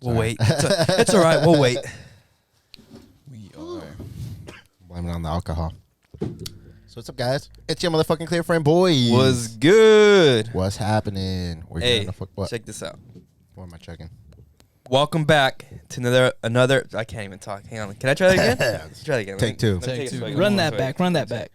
We'll wait. It's all right. We'll wait. We are. Blaming on the alcohol. So what's up, guys? It's your motherfucking clear friend Boyz. Was good. What's happening? We're Hey, getting the fuck what? check this out. What am I checking? Welcome back to another. I can't even talk. Hang on. Can I try that again? Let's try that again. Take two. Let me take a swig. Run that back. Run that back.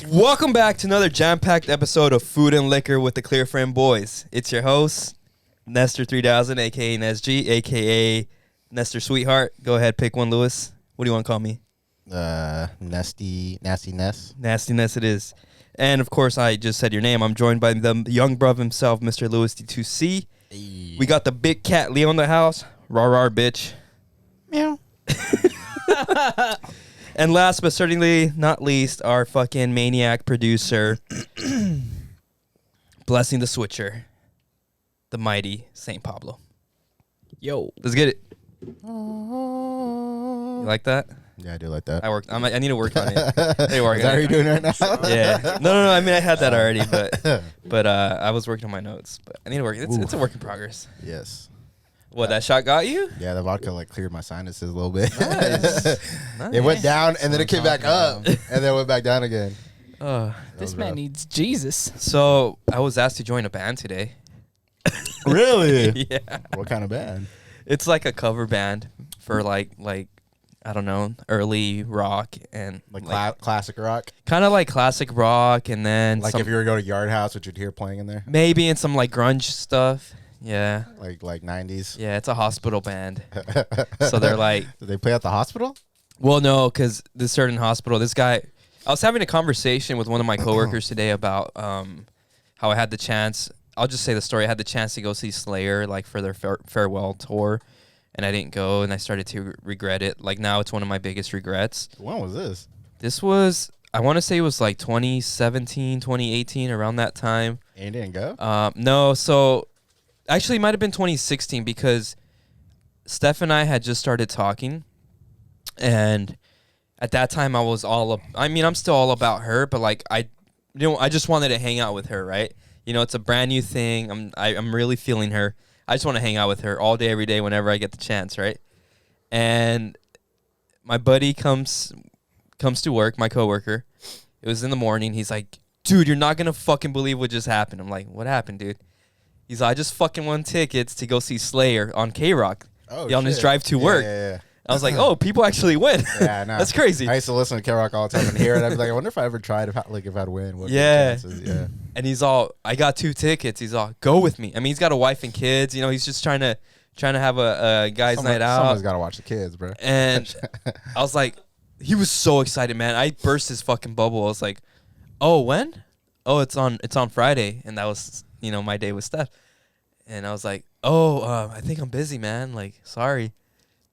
Welcome back to another jam-packed episode of Food and Liquor with the Clear Friend Boys. It's your host, Nestor 3000, a.k.a. NSG, a.k.a. Nestor Sweetheart. Go ahead, pick one, Lewis. What do you want to call me? Nasty Ness. Nastiness it is. And, of course, I just said your name. I'm joined by the young bruv himself, Mr. Lewis D2C. Hey. We got the big cat Leo in the house. Rawr, bitch. Meow. And last but certainly not least, our fucking maniac producer, blessing the switcher, the mighty St. Pablo. Yo. Let's get it. You like that? Yeah, I do like that. I need to work on it. I need to work Is that on how it. you're doing right now? Yeah. No. I mean, I had that already, but I was working on my notes. But I need to work. It's a work in progress. Yes. What, that shot got you? Yeah, the vodka like cleared my sinuses a little bit. Nice. It went down and then it came back up and then went back down again. This man needs Jesus. So I was asked to join a band today. Really? Yeah. What kind of band? It's like a cover band for like I don't know, early rock and Classic rock? kind of like classic rock, and then Like some, if you were to go to Yard House, what you'd hear playing in there? maybe in some like grunge stuff. Yeah. Like 90s? Yeah, it's a hospital band. So they're like, Did they play at the hospital? well, no, because this certain hospital, this guy, I was having a conversation with one of my coworkers today about how I had the chance, I'll just say the story, I had the chance to go see Slayer like for their farewell tour, and I didn't go, and I started to regret it. Like now it's one of my biggest regrets. When was this? This was, I want to say it was like 2017, 2018, around that time. And you didn't go? No, so actually it might have been 2016 because Steph and I had just started talking, and at that time I was I'm still all about her, but like I just wanted to hang out with her, right? You know, it's a brand new thing. I'm really feeling her. I just want to hang out with her all day, every day, whenever I get the chance, right? And my buddy comes to work, my coworker. It was in the morning. He's like, dude, you're not going to fucking believe what just happened. I'm like, what happened, dude? He's like, I just fucking won tickets to go see Slayer on K-Rock on his drive to work. Yeah. I was like, oh, people actually win. Yeah, no. That's crazy. I used to listen to K-Rock all the time and hear it. I'd be like, I wonder if I ever tried, if I'd win. What Yeah. the chances? Yeah. And he's all, I got 2 tickets. He's all, go with me. I mean, he's got a wife and kids. You know, he's just trying to have a guy's night out. Someone's got to watch the kids, bro. And I was like, he was so excited, man. I burst his fucking bubble. I was like, oh, when? Oh, it's on Friday. And that was, my day with Steph. And I was like, I think I'm busy, man. Like, sorry.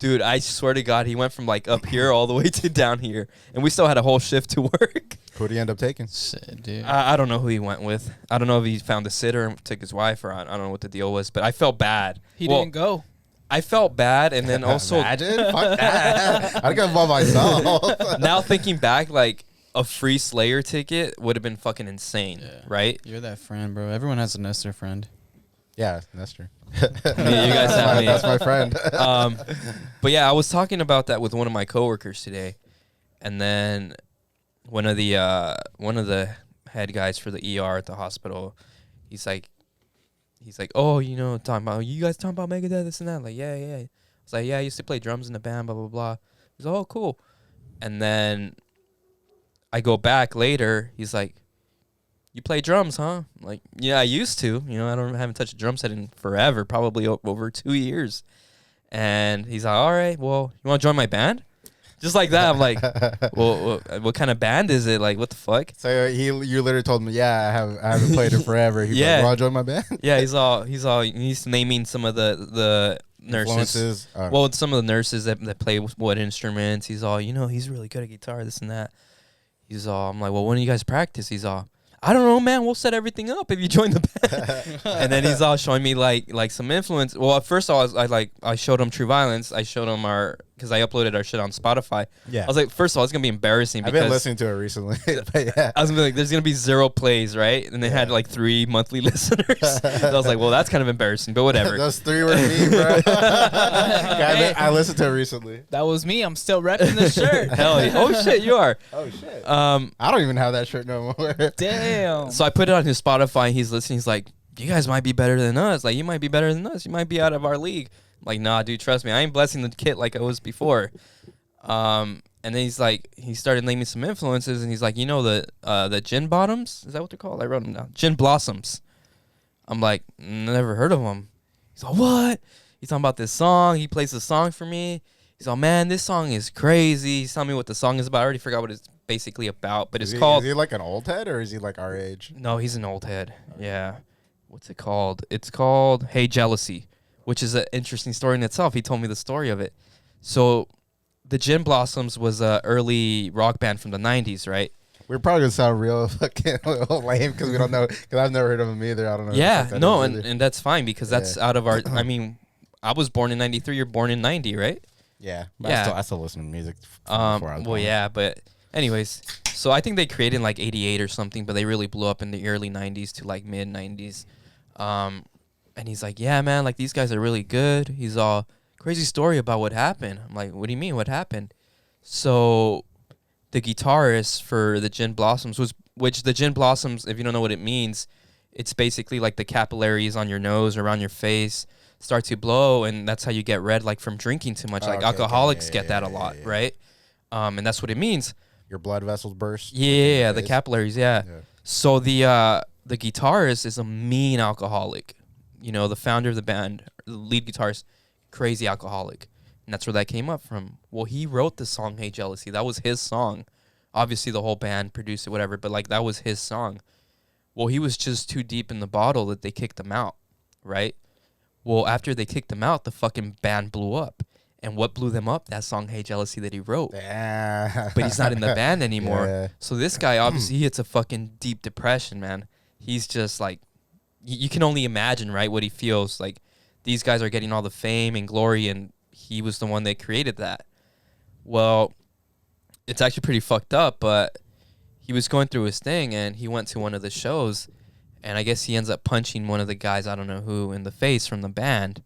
Dude, I swear to God, he went from like up here all the way to down here. And we still had a whole shift to work. Who'd he end up taking? Shit, dude. I don't know who he went with. I don't know if he found a sitter and took his wife, or I don't know what the deal was. But I felt bad. He didn't go. I felt bad, and then also Imagine? Fuck that. I'd go by myself. now thinking back, like a free Slayer ticket would have been fucking insane, right? You're that friend, bro. Everyone has a Nestor friend. Yeah, Nestor. You guys have me. That's my friend. But yeah, I was talking about that with one of my coworkers today, and then one of the head guys for the ER at the hospital, he's like, oh, you guys talking about Megadeth, this and that? Like, yeah. I was like, yeah, I used to play drums in the band, blah blah blah. He's like, oh, cool. And then I go back later. He's like, you play drums, huh? I'm like, yeah, I used to. I haven't touched a drum set in forever, probably over 2 years. And he's like, all right, well, you want to join my band? Just like that. I'm like, well, what kind of band is it? Like, what the fuck? So you literally told him, yeah, I haven't played it forever. He's like, want to join my band? Yeah, he's naming some of the nurses. Influences. Well, some of the nurses that play what instruments. He's all, he's really good at guitar, this and that. He's all, I'm like, well, when do you guys practice? He's all, I don't know, man. We'll set everything up if you join the band. And then he's all showing me like some influence. Well, at first I showed him True Violence. I showed him because I uploaded our shit on Spotify. Yeah. I was like, first of all, it's gonna be embarrassing. I've because been listening to it recently. But yeah. I was gonna be like, there's gonna be 0 plays, right? And they had like 3 monthly listeners. So I was like, well, that's kind of embarrassing, but whatever. Those 3 were me, bro. I listened to it recently. That was me. I'm still repping the shirt. Hell yeah. Oh shit, you are. Oh shit. I don't even have that shirt no more. Damn. So I put it on his Spotify. He's listening. He's like, you guys might be better than us. Like, you might be better than us. You might be out of our league. I'm like, nah, dude, trust me. I ain't blessing the kit like I was before. And then he started naming some influences, and he's like, the gin bottoms? Is that what they're called? I wrote them down. Gin blossoms. I'm like, never heard of them. He's like, what? He's talking about this song. He plays the song for me. He's like, man, this song is crazy. He's telling me what the song is about. I already forgot what it's basically about, but it's called... Is he like an old head, or is he like our age? No, he's an old head. Yeah. What's it called? It's called Hey Jealousy, which is an interesting story in itself. He told me the story of it. So the Gin Blossoms was an early rock band from the 90s, right? We're probably going to sound real fucking lame because we don't know, because I've never heard of them either. I don't know. Yeah, no, and that's fine because that's out of our... I mean, I was born in 93. You're born in 90, right? Yeah. But Yeah. I still listen to music before I was born. Yeah, but anyways, so I think they created in like 88 or something, but they really blew up in the early 90s to like mid 90s. And he's like, yeah, man, like these guys are really good. He's all, crazy story about what happened. I'm like, what do you mean? What happened? So the guitarist for the Gin Blossoms which the Gin Blossoms, if you don't know what it means, it's basically like the capillaries on your nose, around your face, start to blow, and that's how you get red, like from drinking too much. Like alcoholics get that a lot, right? And that's what it means. Your blood vessels burst. Yeah, the capillaries. Yeah. So the guitarist is a mean alcoholic. The founder of the band, the lead guitarist, crazy alcoholic, and that's where that came up from. Well, he wrote the song "Hey Jealousy." That was his song. Obviously, the whole band produced it, whatever. But like that was his song. Well, he was just too deep in the bottle that they kicked him out, right? Well, after they kicked him out, the fucking band blew up. And what blew them up? That song, Hey Jealousy, that he wrote. Yeah. But he's not in the band anymore. Yeah. So this guy, obviously, he hits a fucking deep depression, man. He's just like, you can only imagine, right, what he feels. Like, these guys are getting all the fame and glory, and he was the one that created that. Well, it's actually pretty fucked up, but he was going through his thing, and he went to one of the shows, and I guess he ends up punching one of the guys, I don't know who, in the face from the band.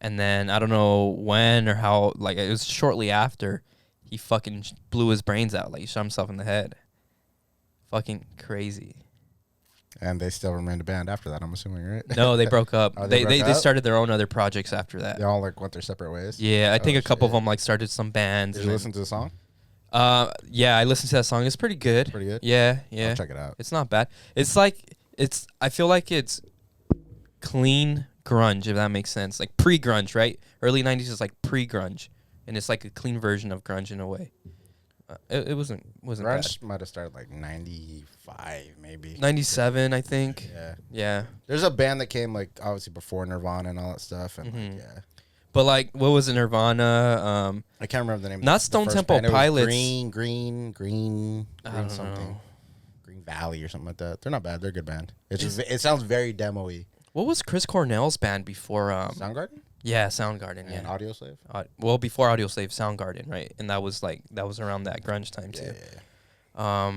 And then I don't know when or how, like it was shortly after, he fucking blew his brains out. Like he shot himself in the head. Fucking crazy. And they still remained a band after that, I'm assuming, right? No, they broke up. Oh, they started their own other projects after that. They all like went their separate ways? Yeah, I think a couple of them like started some bands. Did you listen to the song? Yeah, I listened to that song. It's pretty good. Pretty good? Yeah. I'll check it out. It's not bad. I feel like it's clean grunge, if that makes sense. Like pre-grunge, right? Early 90s is like pre-grunge. And it's like a clean version of grunge in a way. It wasn't Grunge bad. might have started like 95, maybe. 97, I think. Yeah. There's a band that came like obviously before Nirvana and all that stuff. And like, yeah. But like, what was it, Nirvana? I can't remember the name. Not of the Stone first Temple band. It was Pilots. Green something. know. Green Valley or something like that. They're not bad. They're a good band. It sounds very demo-y. What was Chris Cornell's band before? Soundgarden? Yeah, Soundgarden. And Yeah. Audio Slave? Well, before Audio Slave, Soundgarden, right? And that was around that grunge time too. Yeah.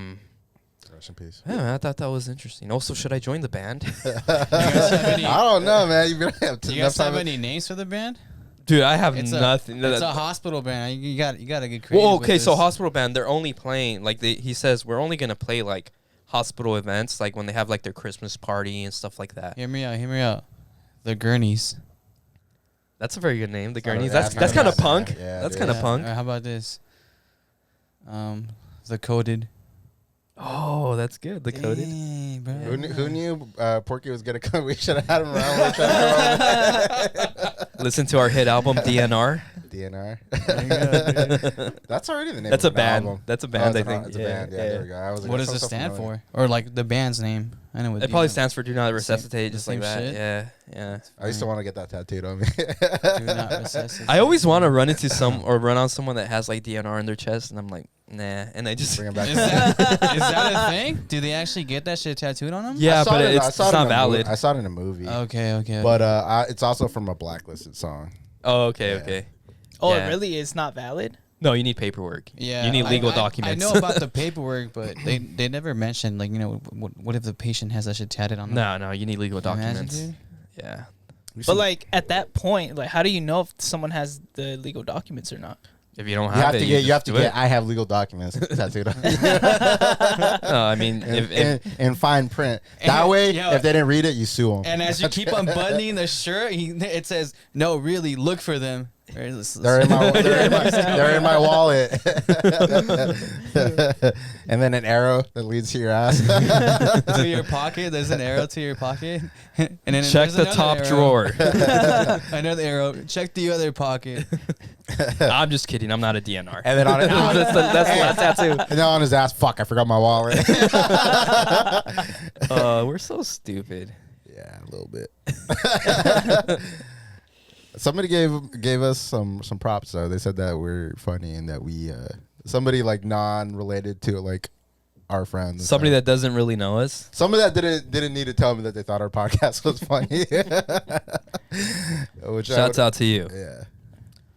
Rest in peace. Yeah, I thought that was interesting. Also, should I join the band? I don't know, man. You Do you guys have any names for the band? Dude, I have It's nothing. It's a hospital band. You got to get creative. Well, with okay, so this. hospital band, they're only playing he says we're only gonna play like hospital events, like when they have like their Christmas party and stuff like that. Hear me out. The Gurneys. That's a very good name, the Gurneys. Yeah, That's kind of yeah, punk. yeah, That's dude. kind of punk. How about this? The Coded. Oh, that's good. The coded. Dang, bro. Who knew Porky was gonna come? We should have had him around. We're trying to Listen to our hit album DNR. DNR. There you go, dude. That's already the name. That's of a an band. album. That's a band. I It's think. It's a band. Yeah, there we go. I was like, What that does it sounds so stand familiar. for? Or like the band's name? I know what It probably stands for "Do Not Resuscitate," the just like same that. shit? Yeah, yeah. I used to want to get that tattooed on me. Do not resuscitate. I always want to run into run on someone that has like DNR in their chest, and I'm like, nah. And I just Bring him back. Is that a thing? Do they actually get that shit tattooed on them? yeah, I saw but it- I it's saw it not in a valid. I saw it in a movie. Okay. But it's also from a blacklisted song. Oh, okay, Yeah. okay. Oh, Yeah. it really is not valid? No, you need paperwork. Yeah, you need like, legal I documents. know about the paperwork, but they never mentioned like what if the patient has that shit tatted on them? No, you need legal Can you imagine, documents. dude? Yeah. But like at that point, like how do you know if someone has the legal documents or not? If you don't You have have it, to get. You have just to do get. it. I have legal documents tattooed on. No, I mean, if in fine print. And- That way, yo. if they didn't read it, you sue them. And as you keep unbuttoning the shirt, it says, "No, really, look for them." They're in my. They're in my wallet. And then an arrow that leads to your ass. to your pocket. There's an arrow to your pocket, and then check there's the another top arrow. drawer. Another arrow. Check the other pocket. I'm just kidding. I'm not a DNR. And then on it. that's the last tattoo. And then on his ass, fuck! I forgot my wallet. We're so stupid. Yeah, a little bit. Somebody gave us some props though. They said that we're funny and that we somebody like non-related to like our friends. Somebody that doesn't really know us. somebody that didn't need to tell me that they thought our podcast was funny. Which Shouts out to you. Yeah.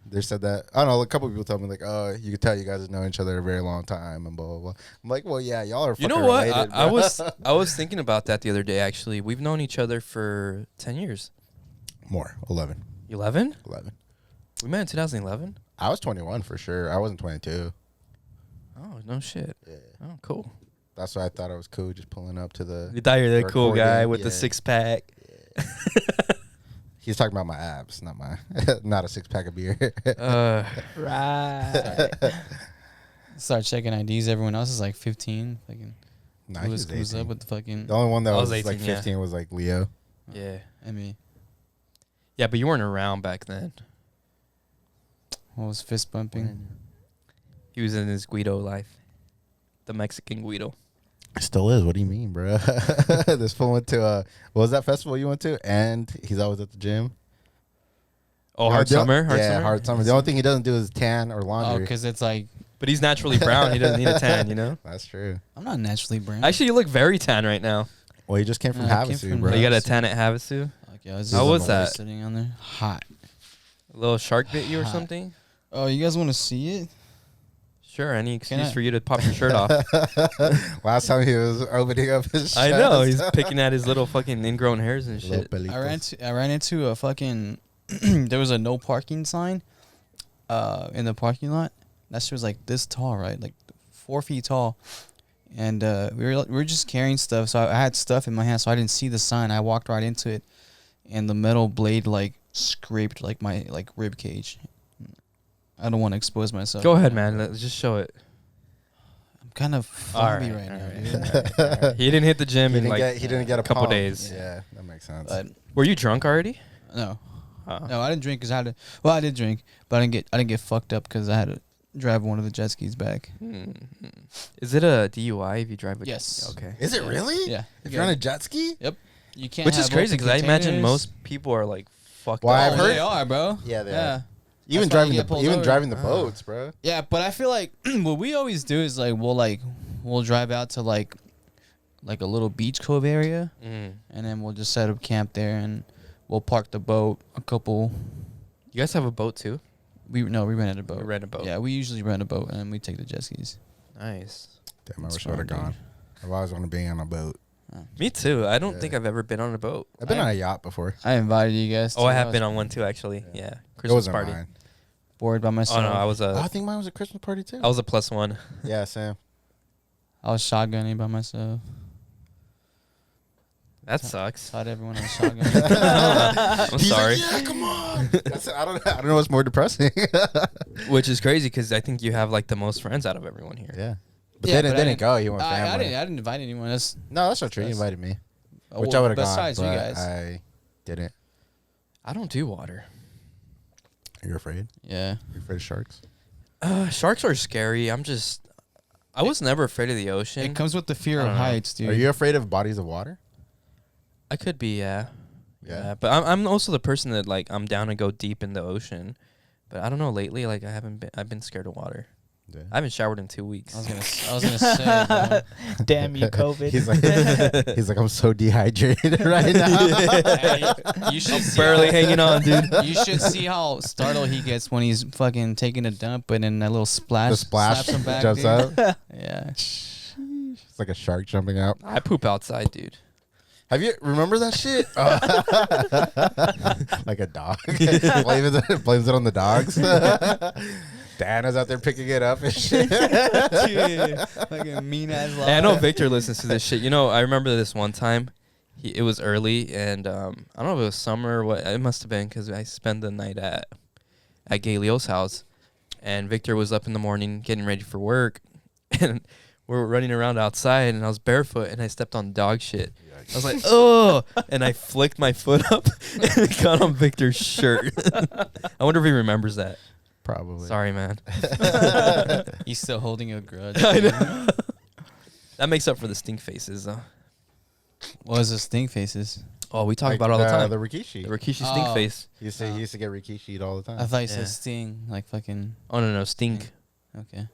They said that. I don't know. A couple people told me like, "Oh, you could tell you guys have known each other a very long time," and blah blah blah. I'm like, "Well, yeah, y'all are." You Fucking know what? Related, I bro." was thinking about that the other day. Actually, we've known each other for 10 years. more 11. 11? 11. We met in 2011. I was 21 for sure. I wasn't 22. Oh no shit. Yeah. Oh cool. That's why I thought it was cool, just pulling up to the. You thought you're the cool guy recording, with the yeah. 6-pack. He's talking about my abs, not my, not a 6-pack of beer. Right. Start checking IDs. Everyone else is like 15. Fucking Nah, who's he was up 18. with the fucking. The only one that I was, was like 18, yeah. 15 was like Leo. Yeah. I mean, Yeah, but you weren't around back then. what was fist bumping? He was in his Guido life. The Mexican Guido. Still is. What do you mean, bro? This fool went to what was that festival you went to? And he's always at the gym. Oh, Hard Summer? Yeah, Hard Summer. The only thing he doesn't do is tan or Oh, laundry. because it's like But he's naturally brown. He doesn't need a tan, you know? That's true. I'm not naturally brown. Actually, you look very tan right now. Well, he just came from I came Havasu, from bro. You got a Havasu. tan at Havasu? Like, yeah, I was How just was always that? Sitting on there, hot. A little shark bit you or Hot. something? Oh, you guys want to see it? Sure, any excuse I- for you to pop your shirt off. Last time he was opening up his I chest. know, he's picking at his little fucking ingrown hairs and Little shit. pelitos. I ran into a fucking. There was a no parking sign, in the parking lot. That shit was like this tall, right? Like 4 feet tall. And we were just carrying stuff, so I had stuff in my hand, so I didn't see the sign. I walked right into it, and the metal blade like scraped like my like rib cage. I don't want to expose myself. Go ahead, man. Let's just show it. I'm kind of flabby right now, dude. He didn't hit the gym He in didn't like get a couple pump. days. Yeah, that makes sense. But Were you drunk already? no, Oh. no, I didn't drink because I had to. Well, I did drink, but I didn't get fucked up because I had to drive one of the jet skis back. Is it a DUI if you drive a Yes. Okay. Is it really? Yeah. If you're on a jet ski? You can't. Which is have crazy open because I imagine containers. most people are like fucked Well, up. I've heard- They are, bro. Yeah, they Yeah. are. Even That's why you driving get pulled even over. driving the boats, bro. Yeah, but I feel like what we always do is we'll drive out to like a little beach cove area, Mm. and then we'll just set up camp there, and we'll park the boat. A couple. You guys have a boat too? We rented a boat. We rent a boat. Yeah, we usually rent a boat, and then we take the jet skis. Nice. Damn, I It's wish I would have fun, gone. dude. I've always wanted to be on a boat. Me too. I don't Yeah. think I've ever been on a boat. I've been on a yacht before. I invited you guys. Oh, I have was been on one too, actually. Yeah. It Christmas wasn't party. mine. bored by Oh myself. no, I was Oh, I a think mine was a Christmas party too. +1. Yeah, Sam. I was shotgunning by myself. That sucks. Taught everyone I was shotgunning. I'm He's sorry. like, yeah, come on. I don't know what's more depressing. Which is crazy because I think you have like the most friends out of everyone here. Yeah. But Yeah, they but I didn't go. You went I family. didn't invite anyone. That's No, that's not true. You That's- invited me, which I would have gone. Besides you but guys. I didn't. I don't do water. You're afraid? Yeah. You're afraid of sharks? Sharks are scary. I was never afraid of the ocean. It comes with the fear I of don't know. heights, dude. Are you afraid of bodies of water? I could be, yeah. Yeah. But I'm also the person that like I'm down to go deep in the ocean. But I don't know, lately like I've been scared of water. Yeah. I haven't showered in 2 weeks. I was gonna say. Bro. Damn you, COVID. he's like, I'm so dehydrated right now. You should see Barely hanging on, dude. You should see how startled he gets when he's fucking taking a dump, and then that little splash, The splash slaps him back, jumps dude. out. Yeah. It's like a shark jumping out. I poop outside, dude. Have you remember that shit? Like a dog. blames it on the dogs. Dan is out there picking it up and shit. Fucking mean ass. Hey, I know Victor listens to this shit. You know, I remember this one time. It was early, and I don't know if it was summer or what. It must have been because I spent the night at Gay Leo's house, and Victor was up in the morning getting ready for work, and we were running around outside, and I was barefoot, and I stepped on dog shit. I was like, oh, and I flicked my foot up, and it got on Victor's shirt. I wonder if he remembers that. Probably. Sorry, man. He's still holding a grudge. I know. That makes up for the stink faces, though. What was the stink faces? Oh, we talk Like about it all the time. The Rikishi. The Rikishi stink Oh. face. He used to get Rikishi'd all the time. I thought you Yeah. said sting, like fucking. Oh, no, stink. Okay.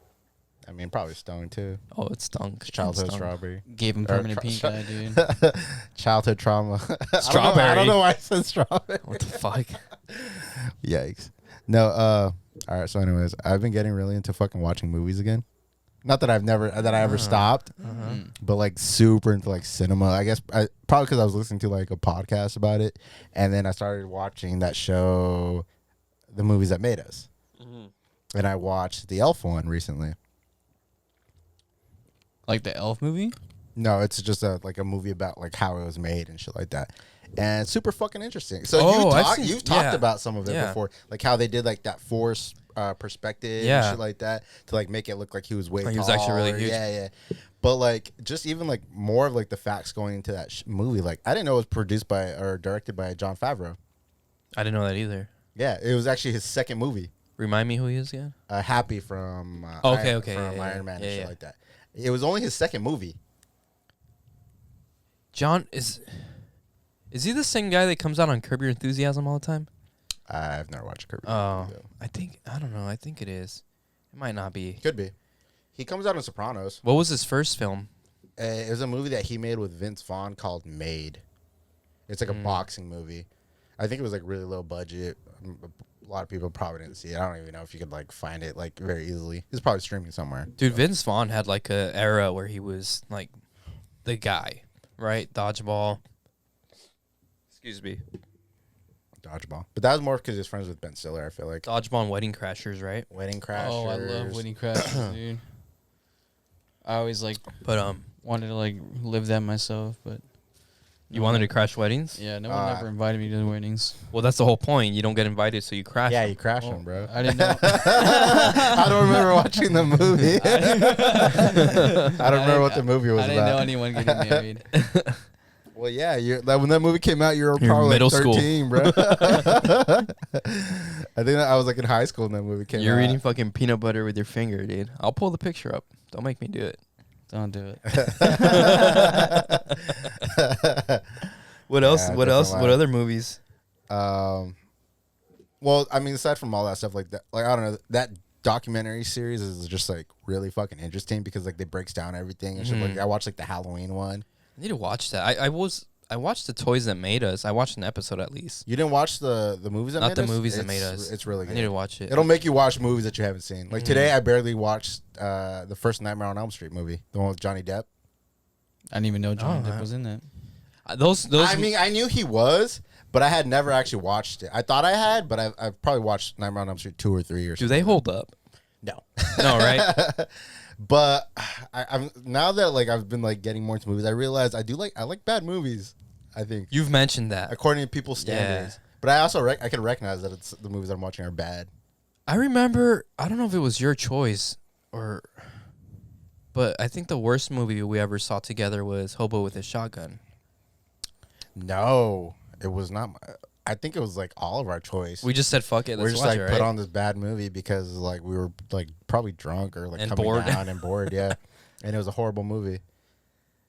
I mean, probably Stone too. Oh, it stunk. Childhood It stunk. strawberry. Gave him Or permanent pink eye, dude. Childhood trauma. Strawberry. I don't know why I said strawberry. What the fuck? Yikes. No, all right, so anyways, I've been getting really into fucking watching movies again. Not that I ever stopped, but like super into like cinema. I guess probably because I was listening to like a podcast about it, and then I started watching that show, The Movies That Made Us. And I watched the Elf one recently. Like the Elf movie? No, it's just like a movie about like how it was made and shit like that. And super fucking interesting. So Oh, I've seen- you've talked yeah. about some of it Yeah. before, like how they did like that force perspective Yeah. and shit like that to like make it look like he was way Like taller. he was actually really huge. Yeah. But like just even like more of like the facts going into that movie. Like I didn't know it was produced by or directed by Jon Favreau. I didn't know that either. Yeah, it was actually his second movie. Remind me who he is again? Happy from Okay, Iron, okay, from yeah, Iron Man and yeah, shit yeah. like that. It was only his second movie. John is he the same guy that comes out on Curb Your Enthusiasm all the time? I've never watched Kirby. Oh, I don't know. I think it is. It might not be. Could be. He comes out in Sopranos. What was his first film? It was a movie that he made with Vince Vaughn called Made. It's like a boxing movie. I think it was like really low budget. A lot of people probably didn't see it. I don't even know if you could like find it like very easily. It's probably streaming somewhere. Dude, Vince Vaughn had like a era where he was like the guy, right? Dodgeball. Excuse me. Dodgeball. But that was more because he was friends with Ben Stiller, I feel like. Dodgeball and Wedding Crashers, right? Wedding Crashers. Oh, I love Wedding Crashers, dude. I always like But wanted to like live that myself, but you wanted to crash weddings? yeah, no one ever invited me to the weddings. Well, that's the whole point. You don't get invited, so you crash. Yeah, them. you crashed him, bro. I didn't know. I don't remember watching the movie. I don't remember what the movie was I didn't know about. anyone getting married. Well, yeah, when that movie came out, you were You're probably middle like school. 13, bro. I think I was like in high school when that movie came You're out. eating fucking peanut butter with your finger, dude. I'll pull the picture up. Don't make me do it. Don't do it. What else? Yeah, What else? definitely. What other movies? Well, I mean, aside from all that stuff like that, like I don't know, that documentary series is just like really fucking interesting because like they breaks down everything and shit. Like I watched like the Halloween one. I need to watch that. I watched The Toys That Made Us. I watched an episode at least. You didn't watch the movies that Not made the us? movies that It's- made us. It's really I good. need to watch it. It'll make you watch movies that you haven't seen. Like today, I barely watched the first Nightmare on Elm Street movie, the one with Johnny Depp. I didn't even know Johnny Depp wow. was in that. Those. I mean, I knew he was, but I had never actually watched it. I thought I had, but I've probably watched Nightmare on Elm Street 2 or 3 or do something. they hold up? No. No, right? But I'm now that like I've been like getting more into movies, I realize I like bad movies. I think You've mentioned that. according to people's standards. Yeah. But I also I can recognize that it's the movies I'm watching are bad. I remember. I don't know if it was your choice but But I think the worst movie we ever saw together was Hobo with a Shotgun. No, it was not. I think it was like all of our choice. We just said fuck it. We're Let's just watch like it, put right? on this bad movie because like we were like probably drunk or like And coming bored. down and bored. Yeah, and it was a horrible movie.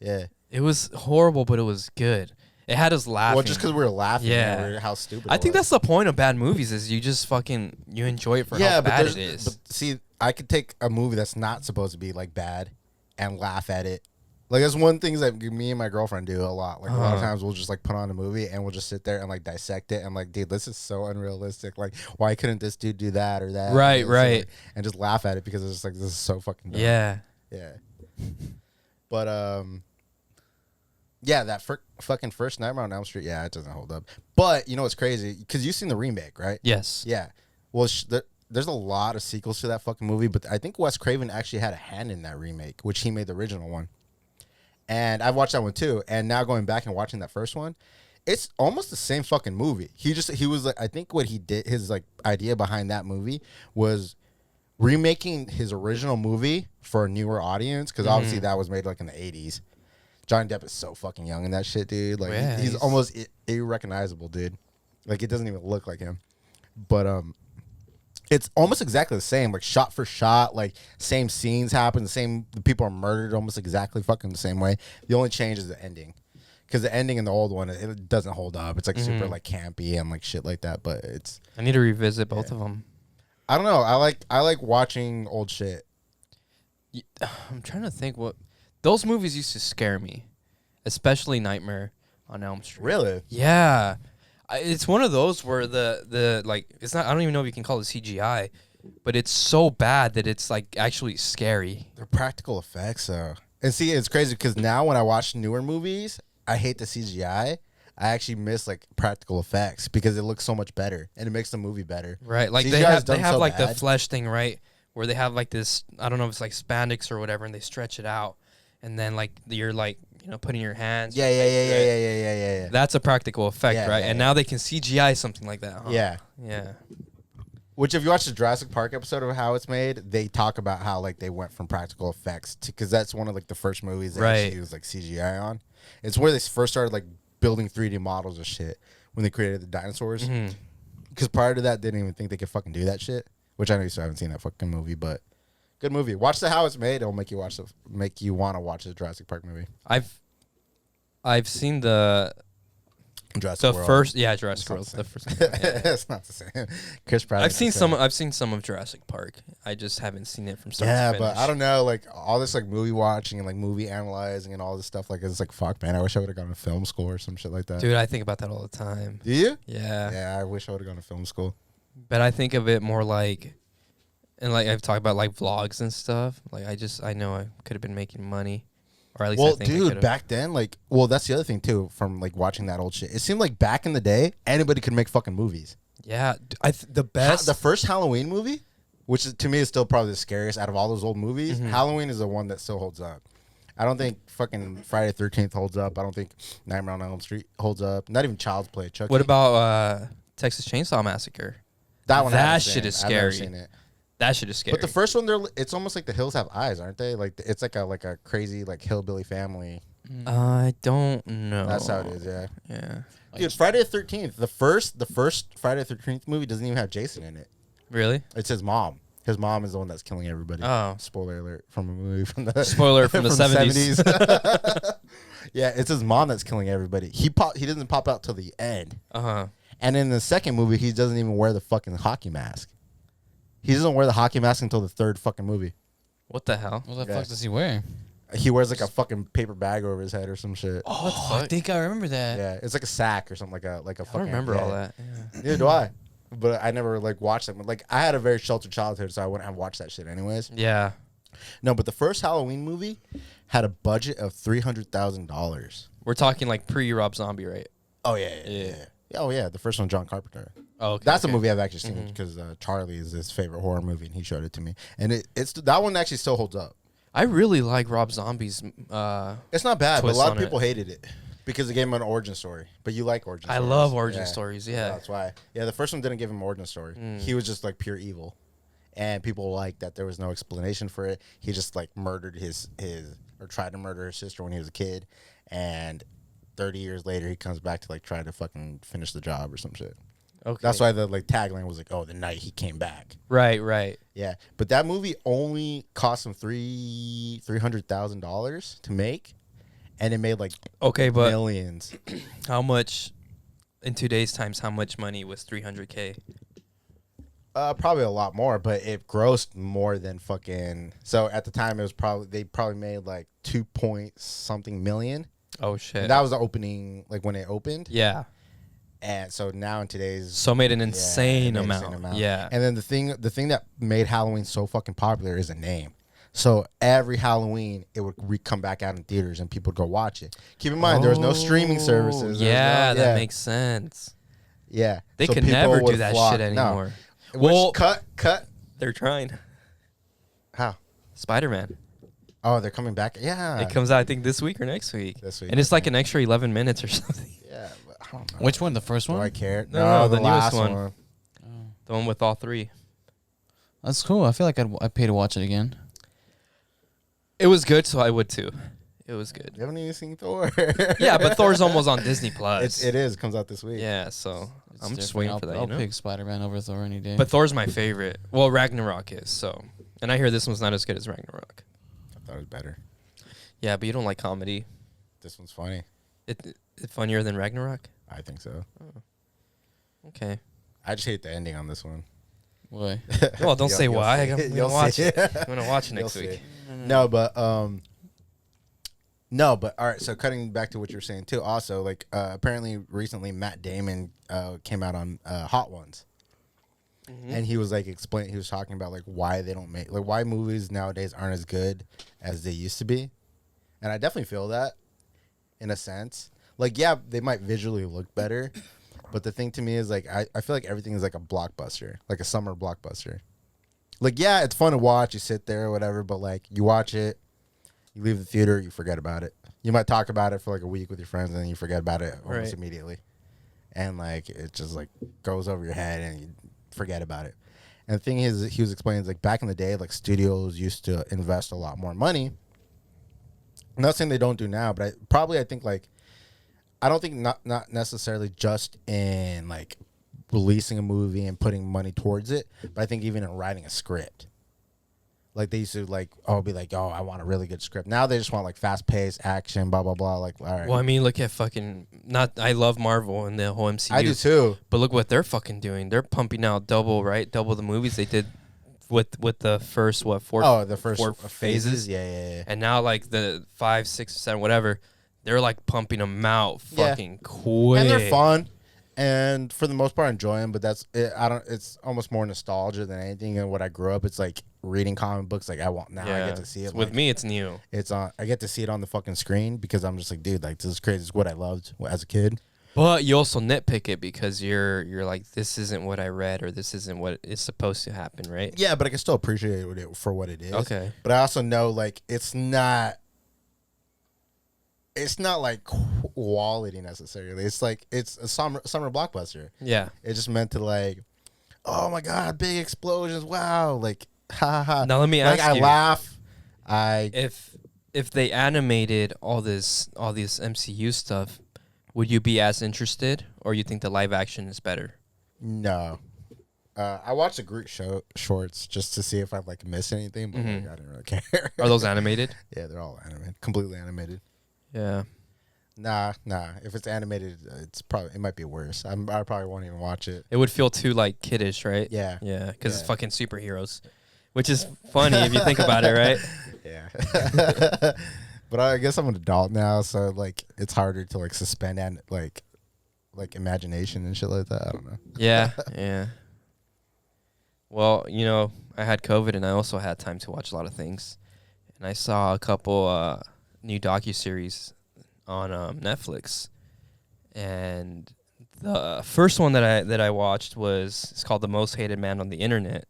Yeah. It was horrible, but it was good. It had us laughing. Well, just because we were laughing. Yeah. Yeah. How stupid. I it think was. that's the point of bad movies is you just fucking you enjoy it for how bad it is. But see, I could take a movie that's not supposed to be like bad and laugh at it. Like that's one thing that me and my girlfriend do a lot. Like a lot of times we'll just like put on a movie and we'll just sit there and like dissect it and like, dude, this is so unrealistic. Like, why couldn't this dude do that or that? Right, and right. and just laugh at it because it's just like this is so fucking dumb. Yeah. Yeah. But yeah, that fucking first Nightmare on Elm Street, yeah, it doesn't hold up. But you know what's crazy? Because you've seen the remake, right? Yes. Yeah. Well, there's a lot of sequels to that fucking movie, but I think Wes Craven actually had a hand in that remake, which he made the original one. And I've watched that one too. And now going back and watching that first one, it's almost the same fucking movie. He was like, I think what he did, his like idea behind that movie was remaking his original movie for a newer audience, because obviously that was made like in the 80s. Johnny Depp is so fucking young in that shit, dude. Like Yeah, he's almost irrecognizable, dude. Like it doesn't even look like him. But it's almost exactly the same, like shot for shot, like same scenes happen, the people are murdered almost exactly fucking the same way. The only change is the ending, because the ending in the old one it doesn't hold up. It's like super like campy and like shit like that. But it's I need to revisit both of them. I don't know. I like watching old shit. I'm trying to think what those movies used to scare me, especially Nightmare on Elm Street. Really? Yeah. It's one of those where the like it's not I don't even know if you can call it CGI, but it's so bad that it's like actually scary. They're practical effects, though. And see, it's crazy because now when I watch newer movies, I hate the CGI. I actually miss like practical effects because it looks so much better and it makes the movie better. Right. Like CGI they is have done so like the bad. flesh thing, right? Where they have like this I don't know if it's like spandex or whatever and they stretch it out and then like you're like, you know, putting your hands. Yeah. That's a practical effect, Yeah, right? yeah, And yeah. now they can CGI something like that, huh? Yeah. Yeah. Which, if you watch the Jurassic Park episode of how it's made, they talk about how like they went from practical effects to, because that's one of like the first movies they Right. actually used like CGI on. It's where they first started like building 3D models of shit when they created the dinosaurs. Because prior to that, they didn't even think they could fucking do that shit. Which I know you still haven't seen that fucking movie, but good movie. Watch the how it's made. It'll make you want to watch the Jurassic Park movie. I've seen the Jurassic World. first Jurassic It's not World. the The same. first one. Yeah. It's not the same. Chris Pratt. I've seen some of Jurassic Park. I just haven't seen it from start Yeah, to finish. but I don't know, like all this like movie watching and like movie analyzing and all this stuff, like it's like fuck, man. I wish I would have gone to film school or some shit like that. Dude, I think about that all the time. Do you? Yeah. Yeah, I wish I would have gone to film school. But I think of it more like, and like I've talked about like vlogs and stuff. Like I know I could have been making money, or at least Well, I think I dude, could've. back then, like, well, that's the other thing too. From like watching that old shit, it seemed like back in the day, anybody could make fucking movies. Yeah, the best. The first Halloween movie, which is, to me is still probably the scariest out of all those old movies. Halloween is the one that still holds up. I don't think fucking Friday the 13th holds up. I don't think Nightmare on Elm Street holds up. Not even Child's Play. Chucky. What about Texas Chainsaw Massacre? that one? I that haven't shit seen. is I've never scary. seen it. That shit is scary. But the first one, it's almost like The Hills Have Eyes, aren't they? Like it's like a crazy like hillbilly family. I don't know. That's how it is. Yeah. Yeah. Dude, Friday the 13th. The first Friday the 13th movie doesn't even have Jason in it. Really? It's his mom. His mom is the one that's killing everybody. Oh. Spoiler alert from a movie from the Spoiler from the 70s. 70s. Yeah, it's his mom that's killing everybody. He doesn't pop out till the end. Uh-huh. And in the second movie, he doesn't even wear the fucking hockey mask. He doesn't wear the hockey mask until the third fucking movie. What the hell? What the Yeah. fuck does he wear? He wears like a fucking paper bag over his head or some shit. Oh, I think I remember that. Yeah, it's like a sack or something like a I fucking. don't remember all yeah. that. Yeah. Neither do I. But I never like watched them. Like I had a very sheltered childhood, so I wouldn't have watched that shit anyways. Yeah. No, but the first Halloween movie had a budget of $300,000. We're talking like pre-Rob Zombie, right? Oh yeah. Yeah. Oh yeah, the first one, John Carpenter. Oh, okay. That's okay. a movie I've actually seen because Charlie is his favorite horror movie, and he showed it to me. And it's that one actually still holds up. I really like Rob Zombie's. It's not bad, but a Twist lot on of people it. hated it because it gave him an origin story. But you like origin I stories. love origin stories. Yeah. That's why. Yeah, the first one didn't give him an origin story. He was just like pure evil. and people like that there was no explanation for it. He just like murdered his or tried to murder his sister when he was a kid, and 30 years later he comes back to like try to fucking finish the job or some shit. Okay. That's why the like tagline was like, "Oh, the night he came back." Right. Yeah, but that movie only cost him $300,000 to make, and it made like Okay, but millions. how much in today's times? How much money was 300K? Probably a lot more, but it grossed more than fucking. So at the time, it was they probably made like 2 point something million. Oh shit! And that was the opening, like when it opened. Yeah. And so now in today's, So made an insane it made amount. Yeah. And then the thing that made Halloween so fucking popular is a name. So every Halloween, it would come back out in theaters, and people would go watch it. Keep in mind, there was no streaming services. Yeah, that makes sense. Yeah, They so could people never do would that flock. shit anymore. No. Well- Cut. They're trying. How? Spider-Man. Oh, they're coming back. Yeah, It comes out, I think, this week or next week. This week, And it's like an extra 11 minutes or something. Yeah, but I don't know. Which one? The first Do one? I care? No, the last newest one. The one with all three. That's cool. I feel like I'd pay to watch it again. It was good, so I would too. It was good. You haven't even seen Thor. Yeah, but Thor's almost on Disney Plus. It is. It comes out this week. Yeah, so It's I'm just different. waiting I'll, for that. I'll You know? pick Spider-Man over Thor any day. But Thor's my favorite. Well, Ragnarok is, so. And I hear this one's not as good as Ragnarok. I thought it was better. Yeah, but you don't like comedy. This one's funny. It funnier than Ragnarok? I think so. Okay. I just hate the ending on this one. Why? Well, don't say You'll why. see. I'm going You'll to watch see. it. I'm going to watch it next You'll week. see. No, but all right. So cutting back to what you're saying too. Also, like apparently recently Matt Damon came out on Hot Ones, and he was like he was talking about like why they don't make why movies nowadays aren't as good as they used to be, and I definitely feel that in a sense. Like yeah, they might visually look better, but the thing to me is like I feel like everything is like a blockbuster, like a summer blockbuster. Like, yeah, it's fun to watch. You sit there or whatever, but, like, you watch it, you leave the theater, you forget about it. You might talk about it for, like, a week with your friends, and then you forget about it almost immediately. And, like, it just, like, goes over your head, and you forget about it. And the thing is, he was explaining, like, back in the day, like, studios used to invest a lot more money. I'm not saying they don't do now, but I think, like, I don't think not necessarily just in, like, releasing a movie and putting money towards it, but I think even in writing a script, like they used to be like, oh, I want a really good script. Now they just want like fast paced action, blah blah blah. Like, all right. Well, I mean, look at I love Marvel and the whole MCU. I do too. But look what they're fucking doing. They're pumping out double the movies they did with the first four phases. Yeah. And now like the 5, 6, 7, whatever, they're like pumping them out fucking quick. And they're fun. And for the most part, I enjoy them, but that's it. It's almost more nostalgia than anything. And what I grew up, it's like reading comic books. Like I get to see it. With me, it's new. It's on. I get to see it on the fucking screen because I'm just like, dude, like this is crazy. This is what I loved as a kid. But you also nitpick it because you're like, this isn't what I read, or this isn't what is supposed to happen, right? Yeah, but I can still appreciate it for what it is. Okay. But I also know like it's not like quality necessarily. It's like it's a summer blockbuster. Yeah. It's just meant to like, oh my god, big explosions! Wow, like ha ha ha. Now let me ask like, you. I laugh. If they animated all this MCU stuff, would you be as interested, or you think the live action is better? No. I watched the Greek shorts just to see if I'd like miss anything, but like, I didn't really care. Are those animated? Yeah, they're all animated, completely animated. Yeah. Nah. If it's animated, it might be worse. I probably won't even watch it. It would feel too like kiddish, right? Yeah. Yeah, because it's fucking superheroes, which is funny if you think about it, right? Yeah. But I guess I'm an adult now, so like it's harder to like suspend and like imagination and shit like that. I don't know. Yeah. Yeah. Well, I had COVID, and I also had time to watch a lot of things, and I saw a couple new docuseries on Netflix, and the first one that I watched it's called The Most Hated Man on the Internet.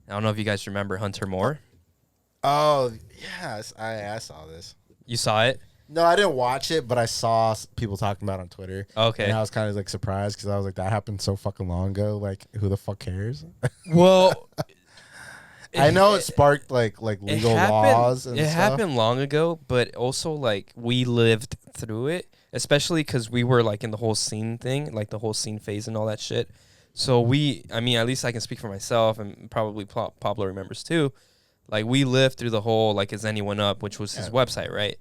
I don't know if you guys remember Hunter Moore. Oh yes, I saw this. You saw it? No, I didn't watch it, but I saw people talking about it on Twitter. Okay. And I was kind of like surprised because I was like, that happened so fucking long ago. Like, who the fuck cares? Well, I know it sparked like legal laws and it stuff. happened long ago, but also like we lived through it, especially because we were like in the whole scene thing, like the whole scene phase and all that shit. So I mean, at least I can speak for myself, and probably Pablo remembers too. Like we lived through the whole like Is Anyone Up, which was his website, right?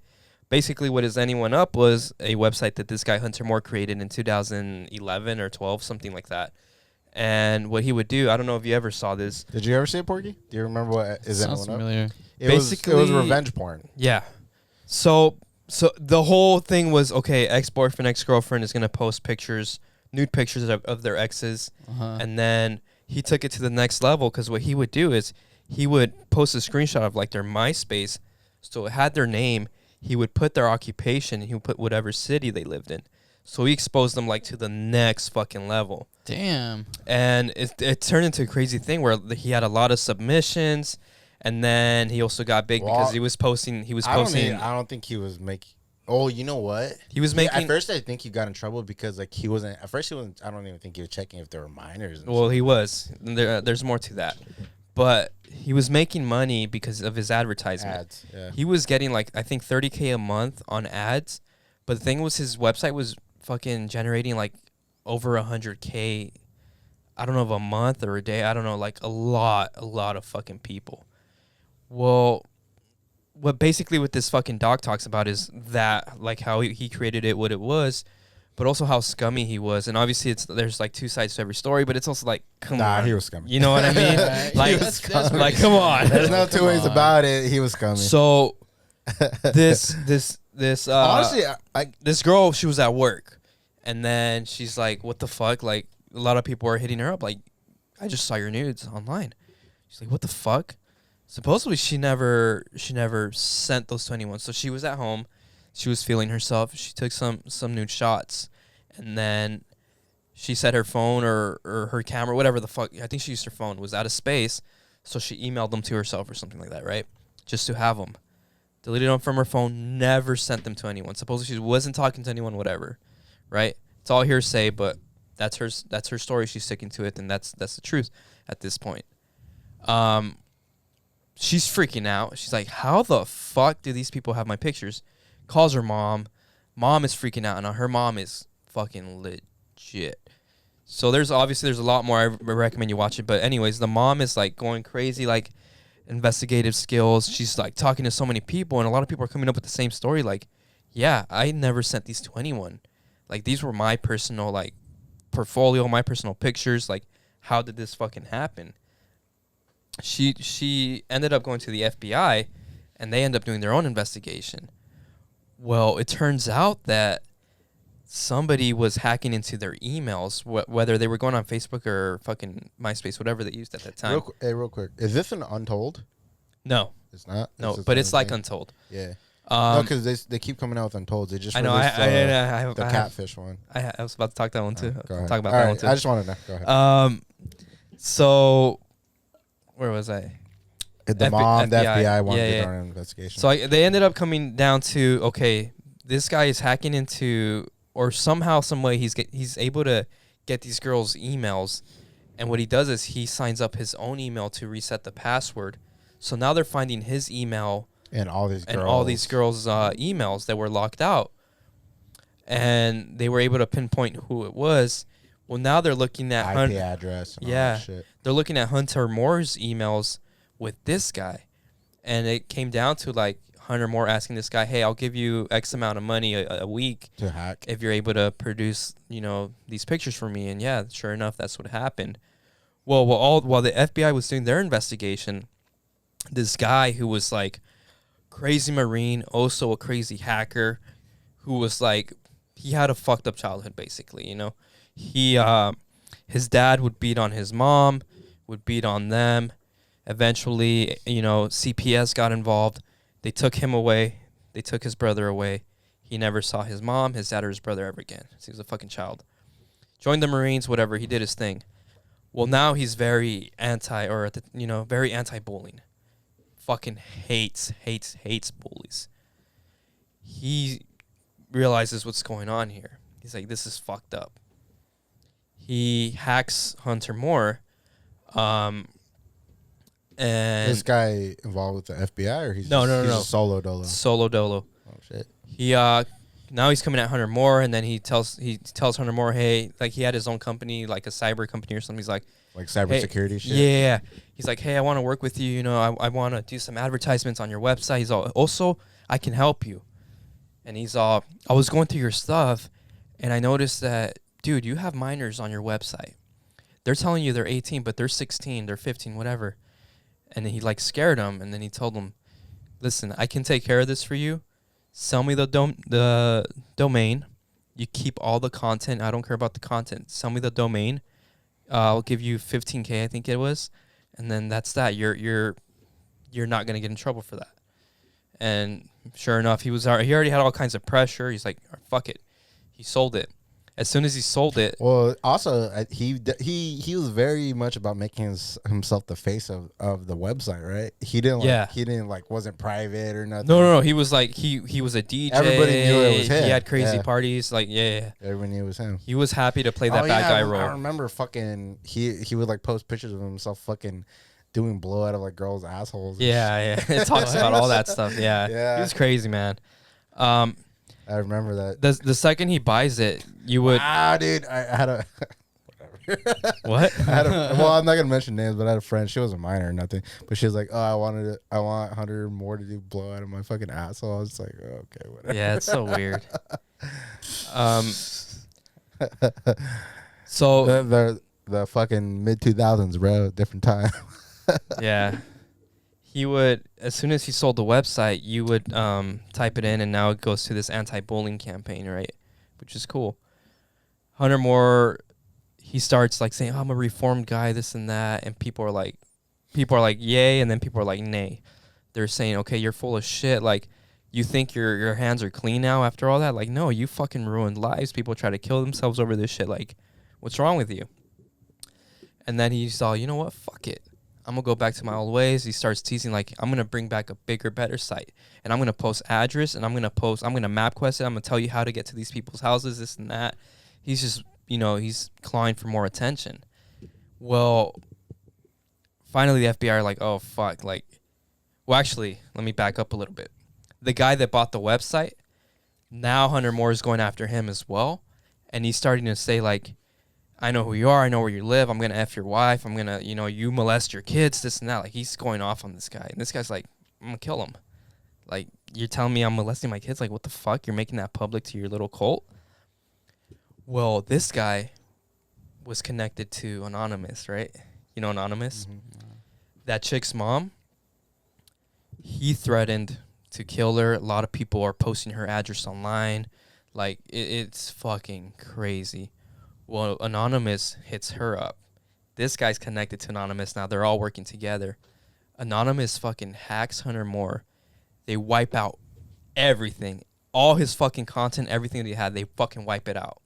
Basically, what Is Anyone Up was a website that this guy Hunter Moore created in 2011 or 12, something like that. And what he would do, I don't know if you ever saw this. Did you ever see it, Porky? Do you remember what Is Sounds Anyone familiar. Up? It was revenge porn. Yeah. So the whole thing was, okay, ex-boyfriend, ex-girlfriend is going to post pictures, nude pictures of their exes. And then he took it to the next level because what he would do is he would post a screenshot of like their MySpace. So it had their name. He would put their occupation and he would put whatever city they lived in. So he exposed them like to the next fucking level. Damn. And it turned into a crazy thing where he had a lot of submissions, and then he also got big because he was posting. I don't think he was making. Oh, you know what? He was making. At first, I think he got in trouble because like he wasn't. At first, he wasn't. I don't even think he was checking if there were minors. Well, he was. There's more to that, but he was making money because of his advertisement. Ads. Yeah. He was getting like I think $30K a month on ads, but the thing was his website was fucking generating like over $100K. I don't know if a month or a day. I don't know, like a lot of fucking people. Well, what basically what this fucking doc talks about is that like how he created it, what it was, but also how scummy he was. And obviously there's like two sides to every story, but it's also like, come on. He was scummy. You know what I mean? Like, like, come on. There's no two ways about it. He was scummy. So this honestly, this girl, she was at work, and then she's like, what the fuck? Like, a lot of people are hitting her up. Like, I just saw your nudes online. She's like, what the fuck? Supposedly she never sent those to anyone. So she was at home. She was feeling herself. She took some nude shots, and then she said her phone or her camera, whatever the fuck, I think she used her phone, was out of space. So she emailed them to herself or something like that, right? Just to have them. Deleted them from her phone, never sent them to anyone. Supposedly she wasn't talking to anyone, whatever, right? It's all hearsay, but that's her story. She's sticking to it, and that's the truth at this point. She's freaking out. She's like, how the fuck do these people have my pictures? Calls her mom. Mom is freaking out, and her mom is fucking legit. So there's a lot more. I recommend you watch it. But anyways, the mom is like going crazy, like investigative skills. She's like talking to so many people, and a lot of people are coming up with the same story. Like, yeah, I never sent these to anyone. Like, these were my personal like portfolio, my personal pictures. Like, how did this fucking happen? She ended up going to the FBI, and they end up doing their own investigation. Well, it turns out that somebody was hacking into their emails, whether they were going on Facebook or fucking MySpace, whatever they used at that time. Real quick. Is this an Untold? No. It's not? No, but it's like Untold. Yeah. No, because they keep coming out with Untold. They just released the catfish one. I was about to talk that one too. Go ahead. Talk about All that right, one too. I just wanted to know. Go ahead. So where was I? The FBI wanted to do an investigation. So they ended up coming down to, okay, this guy is hacking into, or somehow, some way, he's able to get these girls' emails, and what he does is he signs up his own email to reset the password. So now they're finding his email and all these girls' emails that were locked out, and they were able to pinpoint who it was. Well, now they're looking at IP address. And all that shit. They're looking at Hunter Moore's emails with this guy, and it came down to like Hunter Moore asking this guy, "Hey, I'll give you X amount of money a week to hack if you're able to produce, these pictures for me." And yeah, sure enough, that's what happened. Well, while the FBI was doing their investigation, this guy who was like crazy Marine, also a crazy hacker, who was like, he had a fucked up childhood, basically. His dad would beat on his mom, would beat on them. Eventually, CPS got involved. They took him away. They took his brother away. He never saw his mom, his dad, or his brother ever again. He was a fucking child. Joined the Marines, whatever. He did his thing. Well, now he's very very anti-bullying. Fucking hates bullies. He realizes what's going on here. He's like, this is fucked up. He hacks Hunter Moore. And This guy involved with the FBI, or he's No, just, no, he's no. just solo dolo. solo dolo. Oh shit. He now he's coming at Hunter Moore, and then he tells Hunter Moore, hey, like he had his own company, like a cyber company or something. He's like, Like cybersecurity shit. yeah. He's like, hey, I want to work with you. You know, I want to do some advertisements on your website. He's all, also, I can help you. And he's all, I was going through your stuff, and I noticed that, dude, you have minors on your website. They're telling you they're 18, but they're 16, they're 15, whatever. And then he like scared him, and then he told him, listen, I can take care of this for you. Sell me the domain. You keep all the content. I don't care about the content. Sell me the domain. I'll give you $15K, I think it was, and then that's that. You're not gonna get in trouble for that. And sure enough, he already had all kinds of pressure. He's like, fuck it. He sold it. As soon as he sold it, Well, also he was very much about making himself the face of the website, right? He didn't wasn't private or nothing. no. He was like he was a DJ. Everybody knew it was him. He had crazy Yeah. parties. Like yeah. Everyone knew it was him. He was happy to play that bad guy I role. remember fucking he would like post pictures of himself fucking doing blow out of like girls' assholes. and Yeah. It talks about all that stuff. Yeah. Yeah. He was crazy, man. I remember that. The second he buys it, you would Dude, I had a what? well, I'm not gonna mention names, but I had a friend. She wasn't minor or nothing, but she was like, "Oh, I want Hunter Moore to do blow out of my fucking asshole." I was like, oh, "Okay, whatever." Yeah, it's so weird. So The fucking mid 2000s, bro, different time. yeah, he would, as soon as he sold the website, you would type it in, and now it goes to this anti-bullying campaign, right? Which is cool. Hunter Moore, he starts like saying, oh, I'm a reformed guy, this and that, and people are like yay, and then people are like nay. They're saying, okay, you're full of shit. Like, you think your hands are clean now after all that? Like, no, you fucking ruined lives. People try to kill themselves over this shit. Like, what's wrong with you? And then he saw, you know what? Fuck it. I'm going to go back to my old ways. He starts teasing, like, I'm going to bring back a bigger, better site. And I'm going to post address, and I'm going to MapQuest it. I'm going to tell you how to get to these people's houses, this and that. He's just, he's clawing for more attention. Well, finally the FBI are like, oh, fuck. Like, well, actually, let me back up a little bit. The guy that bought the website, now Hunter Moore is going after him as well. And he's starting to say, like, I know who you are. I know where you live. I'm going to F your wife. I'm going to, you molest your kids, this and that. Like, he's going off on this guy. And this guy's like, I'm going to kill him. Like, you're telling me I'm molesting my kids? Like, what the fuck? You're making that public to your little cult? Well, this guy was connected to Anonymous, right? You know Anonymous? Mm-hmm. That chick's mom, he threatened to kill her. A lot of people are posting her address online. Like, it's fucking crazy. Well, Anonymous hits her up. This guy's connected to Anonymous now. They're all working together. Anonymous fucking hacks Hunter Moore. They wipe out everything. All his fucking content, everything that he had, they fucking wipe it out.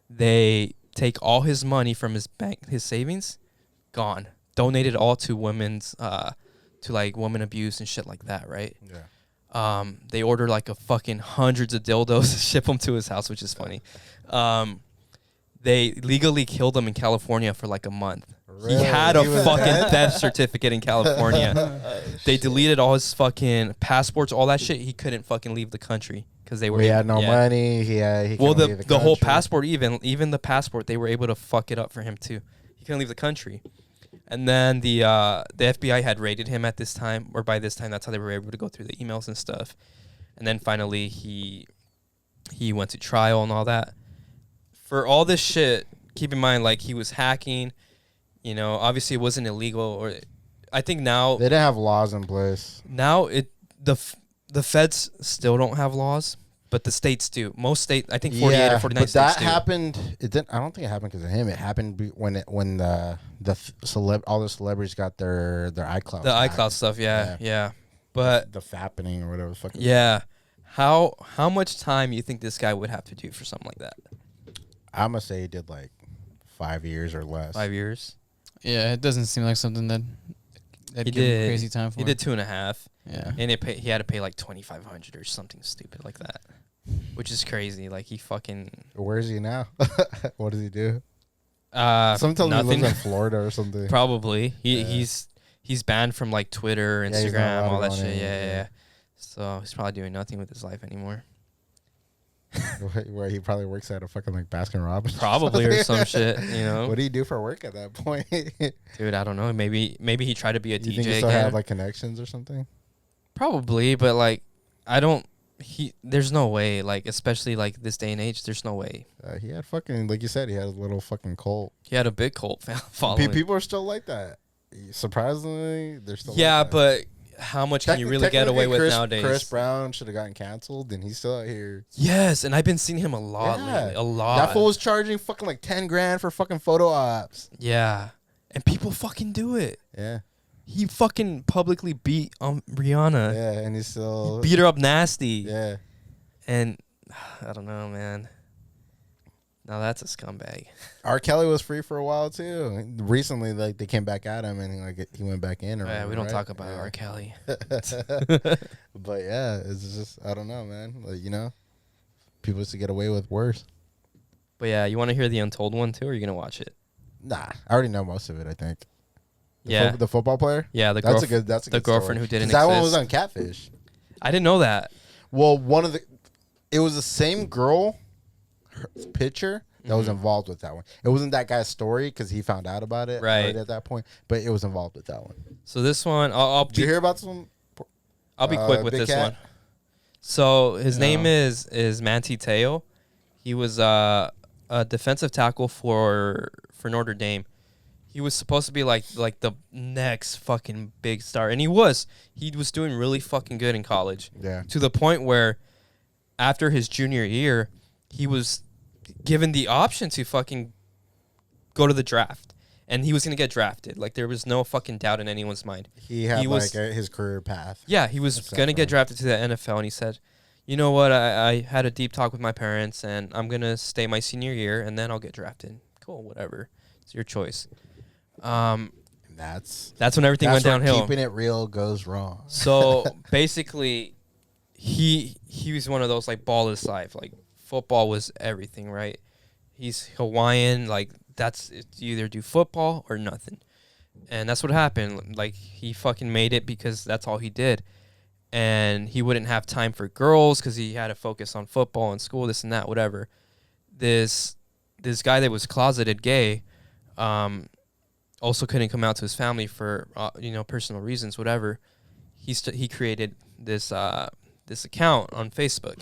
They take all his money from his bank, his savings, gone. Donated all to women's, to like women abuse and shit like that, right? Yeah. They order like a fucking hundreds of dildos to ship them to his house, which is funny. They legally killed him in California for like a month. Really? He had a He was fucking dead? theft certificate in California. They deleted all his fucking passports, all that shit. He couldn't fucking leave the country because they were. He had no yeah. money. He Well, couldn't leave the whole country. passport, even the passport, they were able to fuck it up for him too. He couldn't leave the country. And then the FBI had raided him at this time, or by this time, that's how they were able to go through the emails and stuff. And then finally, he went to trial and all that. For all this shit, keep in mind, like, he was hacking. Obviously it wasn't illegal, or I think now They didn't have laws in place. now the feds still don't have laws, but the states do. Most states, I think 48 or 49 but states that do. happened. It didn't. I don't think it happened because of him. It happened when all the celebrities got their iCloud. The iCloud stuff, yeah. But the fappening or whatever. Fucking yeah, how much time you think this guy would have to do for something like that? I'm gonna say he did like 5 years or less. 5 years. Yeah, it doesn't seem like something that He give him did crazy time for. He did 2.5, Yeah. and he had to pay like $2,500 or something stupid like that, which is crazy. Like, he fucking Where is he now? What does he do? nothing. Someone told me he lives in Florida or something. Probably Yeah. he's he's banned from like Twitter, Yeah, he's not Instagram, allowed all to that go on shit. any- Yeah, yeah. yeah. So he's probably doing nothing with his life anymore. Where he probably works at a fucking like Baskin Robbins. Probably or some shit, you know. What do you do for work at that point? Dude, I don't know. Maybe he tried to be a You DJ think he still again. had like connections or something? Probably, but like I don't. There's no way. Like especially like this day and age, there's no way. He had fucking, like you said, he had a little fucking cult. He had a big cult following. People are still like that. Surprisingly, they're still. Yeah, like that. but how much can you really get away with nowadays? Chris Brown should have gotten canceled, and he's still out here. Yes, and I've been seeing him a lot lately. A lot. That fool was charging fucking like 10 grand for fucking photo ops. Yeah, and people fucking do it. Yeah. He fucking publicly beat Rihanna. Yeah, and he's still. He beat her up nasty. Yeah. And I don't know, man. Now that's a scumbag. R. Kelly was free for a while too. Recently, like they came back at him, and he went back in. Or Yeah, whatever, we don't right? talk about R. Kelly. But yeah, it's just, I don't know, man. Like, you know, people used to get away with worse. But yeah, you want to hear the Untold one too, or are you gonna watch it? Nah, I already know most of it. I think. Yeah. The football player. Yeah, the That's a good. That's a the good girlfriend story. who didn't 'Cause that one was exist. on Catfish. I didn't know that. Well, it was the same girl, her picture that was involved with that one. It wasn't that guy's story because he found out about it Right. at that point, but it was involved with that one. So this one, I'll Did you hear about some? be quick with Big this Cat? one. So his No. name is Manti Te'o. He was a defensive tackle for Notre Dame. He was supposed to be like the next fucking big star, and he was. He was doing really fucking good in college. Yeah. To the point where, after his junior year, he was given the option to fucking go to the draft, and he was gonna get drafted. Like there was no fucking doubt in anyone's mind. He had his career path. Yeah, he was Except gonna for- get drafted to the NFL, and he said, "You know what? I had a deep talk with my parents, and I'm gonna stay my senior year, and then I'll get drafted. Cool, whatever. It's your choice." That's That's when everything went where downhill. Keeping it real goes wrong. So basically, he was one of those like ball is life. Like football was everything, right? He's Hawaiian. Like you either do football or nothing, and that's what happened. Like he fucking made it because that's all he did, and he wouldn't have time for girls because he had to focus on football and school, this and that, whatever. This guy that was closeted gay, also couldn't come out to his family for personal reasons, whatever. He created this account on Facebook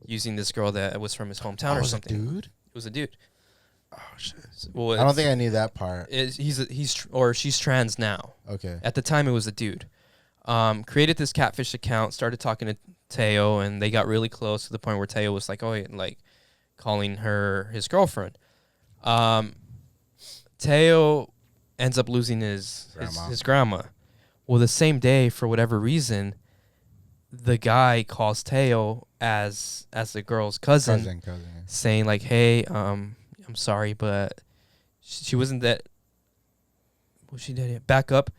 using this girl that was from his hometown or something. Dude. It was a dude. Oh shit. Well, I don't think I knew that part. She's trans now. Okay. At the time, it was a dude. Created this catfish account, started talking to Teo, and they got really close to the point where Teo was like, calling her his girlfriend. Teo ends up losing his grandma. Well, the same day, for whatever reason, the guy calls Teo as the girl's cousin. Saying like, "Hey, I'm sorry, but she wasn't that." Well, she did it. Back up.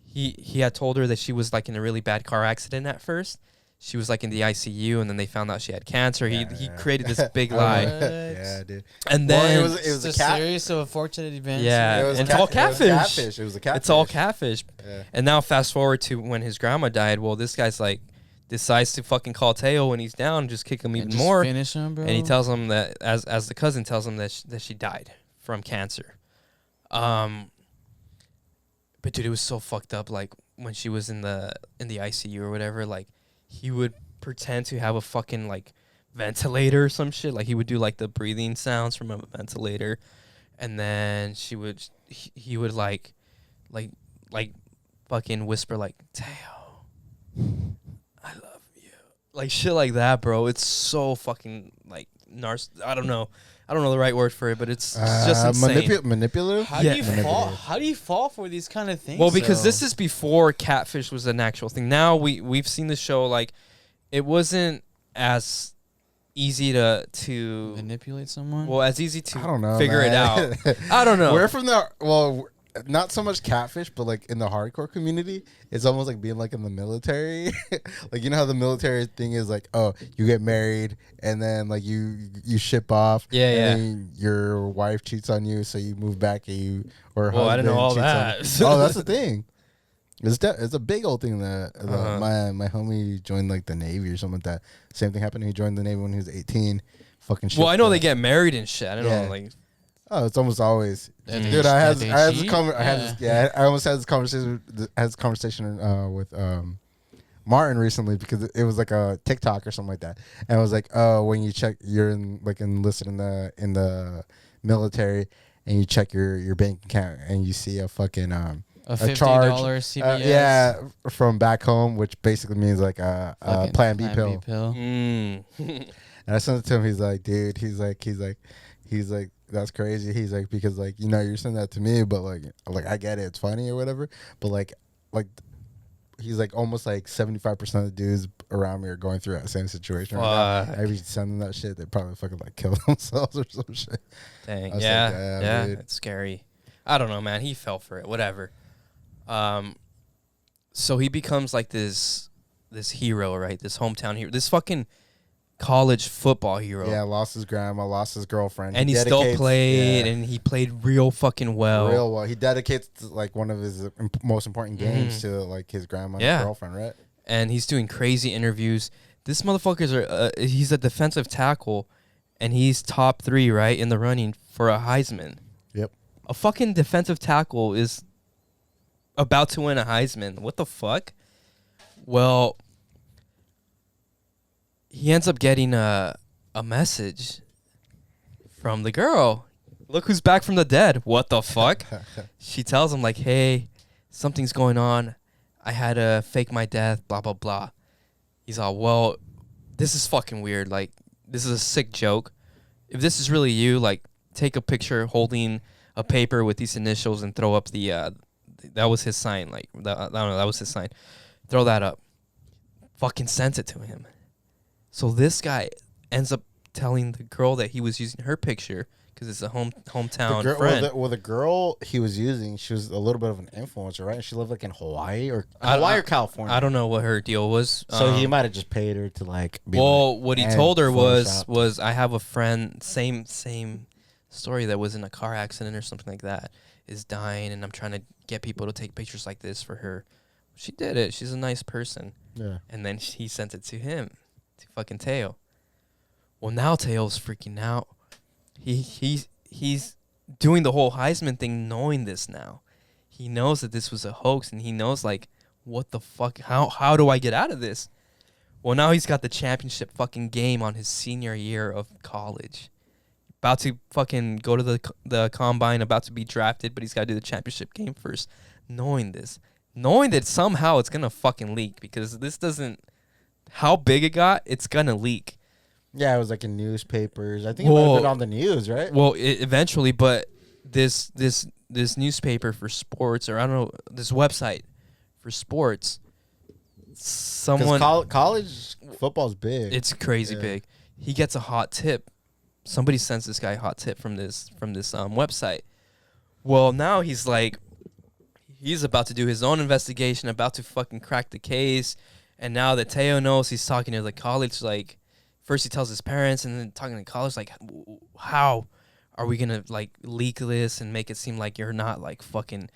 He had told her that she was like in a really bad car accident at first. She was like in the ICU, and then they found out she had cancer. He created this big lie. Yeah, dude. And then it was It's a series of unfortunate events. Yeah, It was and it's all catfish. It was a catfish. It's all catfish. Yeah. And now fast forward to when his grandma died. Well, this guy's like decides to fucking call Teo when he's down, just kick him even Just more. Finish him, bro. And he tells him that as the cousin tells him that she died from cancer. But dude, it was so fucked up. Like when she was in the ICU or whatever, like he would pretend to have a fucking like ventilator or some shit. Like he would do like the breathing sounds from a ventilator, and then he would like fucking whisper like, "Teo, I love you," like shit like that, bro. It's so fucking like I don't know the right word for it, but it's just insane. Manipulative. How Yeah. do you fall? How do you fall for these kind of things? Well, because though? this is before catfish was an actual thing. Now we've seen the show, like it wasn't as easy to manipulate someone. well, as easy to I don't know. figure it man. out. I don't know. We're from not so much catfish, but like in the hardcore community, it's almost like being like in the military. Like you know how the military thing is like, oh, you get married and then like you ship off. Yeah, yeah. And your wife cheats on you, so you move back and Well, I didn't know all husband that. cheats on you. Oh, that's the thing. It's a big old thing that my homie joined like the Navy or something like that. Same thing happened. He joined the Navy when he was 18. Fucking shit. Well, I know they get married and shit. I don't know, like. Oh, it's almost always. That Dude, I almost had this conversation with Martin recently because it was like a TikTok or something like that, and it was like, oh, when you check, you're enlisted in the military, and you check your bank account and you see a fucking a $50 CPS. from back home, which basically means like a Plan B pill. Mm. And I sent it to him. He's like, dude, he's like, that's crazy. He's like, because like, you're sending that to me, but like I get it, it's funny or whatever. But like he's like almost like 75% of the dudes around me are going through that same situation. Right now. Every send them that shit, they probably fucking like kill themselves or some shit. Dang, yeah, it's scary. I don't know, man. He fell for it. Whatever. So he becomes like this hero, right? This hometown hero. This fucking college football hero. Yeah, lost his grandma, lost his girlfriend. And he still played, and he played real fucking well. Real well. He dedicates like one of his most important games to like his grandma and his girlfriend, right? And he's doing crazy interviews. This motherfucker's he's a defensive tackle, and he's top 3, right, in the running for a Heisman. Yep. A fucking defensive tackle is about to win a Heisman. What the fuck? Well, he ends up getting a message from the girl. Look who's back from the dead. What the fuck? She tells him, like, hey, something's going on. I had to fake my death, blah, blah, blah. He's all, well, this is fucking weird. Like, this is a sick joke. If this is really you, like, take a picture holding a paper with these initials and throw up the, that was his sign. Like, I don't know, that was his sign. Throw that up. Fucking sent it to him. So this guy ends up telling the girl that he was using her picture because it's a hometown friend. The girl he was using, she was a little bit of an influencer, right? And she lived like in Hawaii or California. I don't know what her deal was. So he might have just paid her to like. What he told her was I have a friend, same story, that was in a car accident or something like that, is dying, and I'm trying to get people to take pictures like this for her. She did it. She's a nice person. Yeah. And then he sent it to him, to fucking Teo. Well, now Teo's freaking out. He's doing the whole Heisman thing knowing this now. He knows that this was a hoax, and he knows, like, what the fuck? How do I get out of this? Well, now he's got the championship fucking game on his senior year of college. About to fucking go to the combine, about to be drafted, but he's got to do the championship game first. Knowing this. Knowing that somehow it's going to fucking leak, because this doesn't... How big it got, it's going to leak. Yeah, it was like in newspapers. I think it might have been on the news, right? Well, eventually, but this newspaper for sports, or I don't know, this website for sports, someone... college football's big. It's crazy big. He gets a hot tip. Somebody sends this guy a hot tip from this website. Well, now he's like... He's about to do his own investigation, about to fucking crack the case. And now that Teo knows, he's talking to the college, like... First he tells his parents, and then talking to college, like, how are we going to, like, leak this and make it seem like you're not, like, fucking...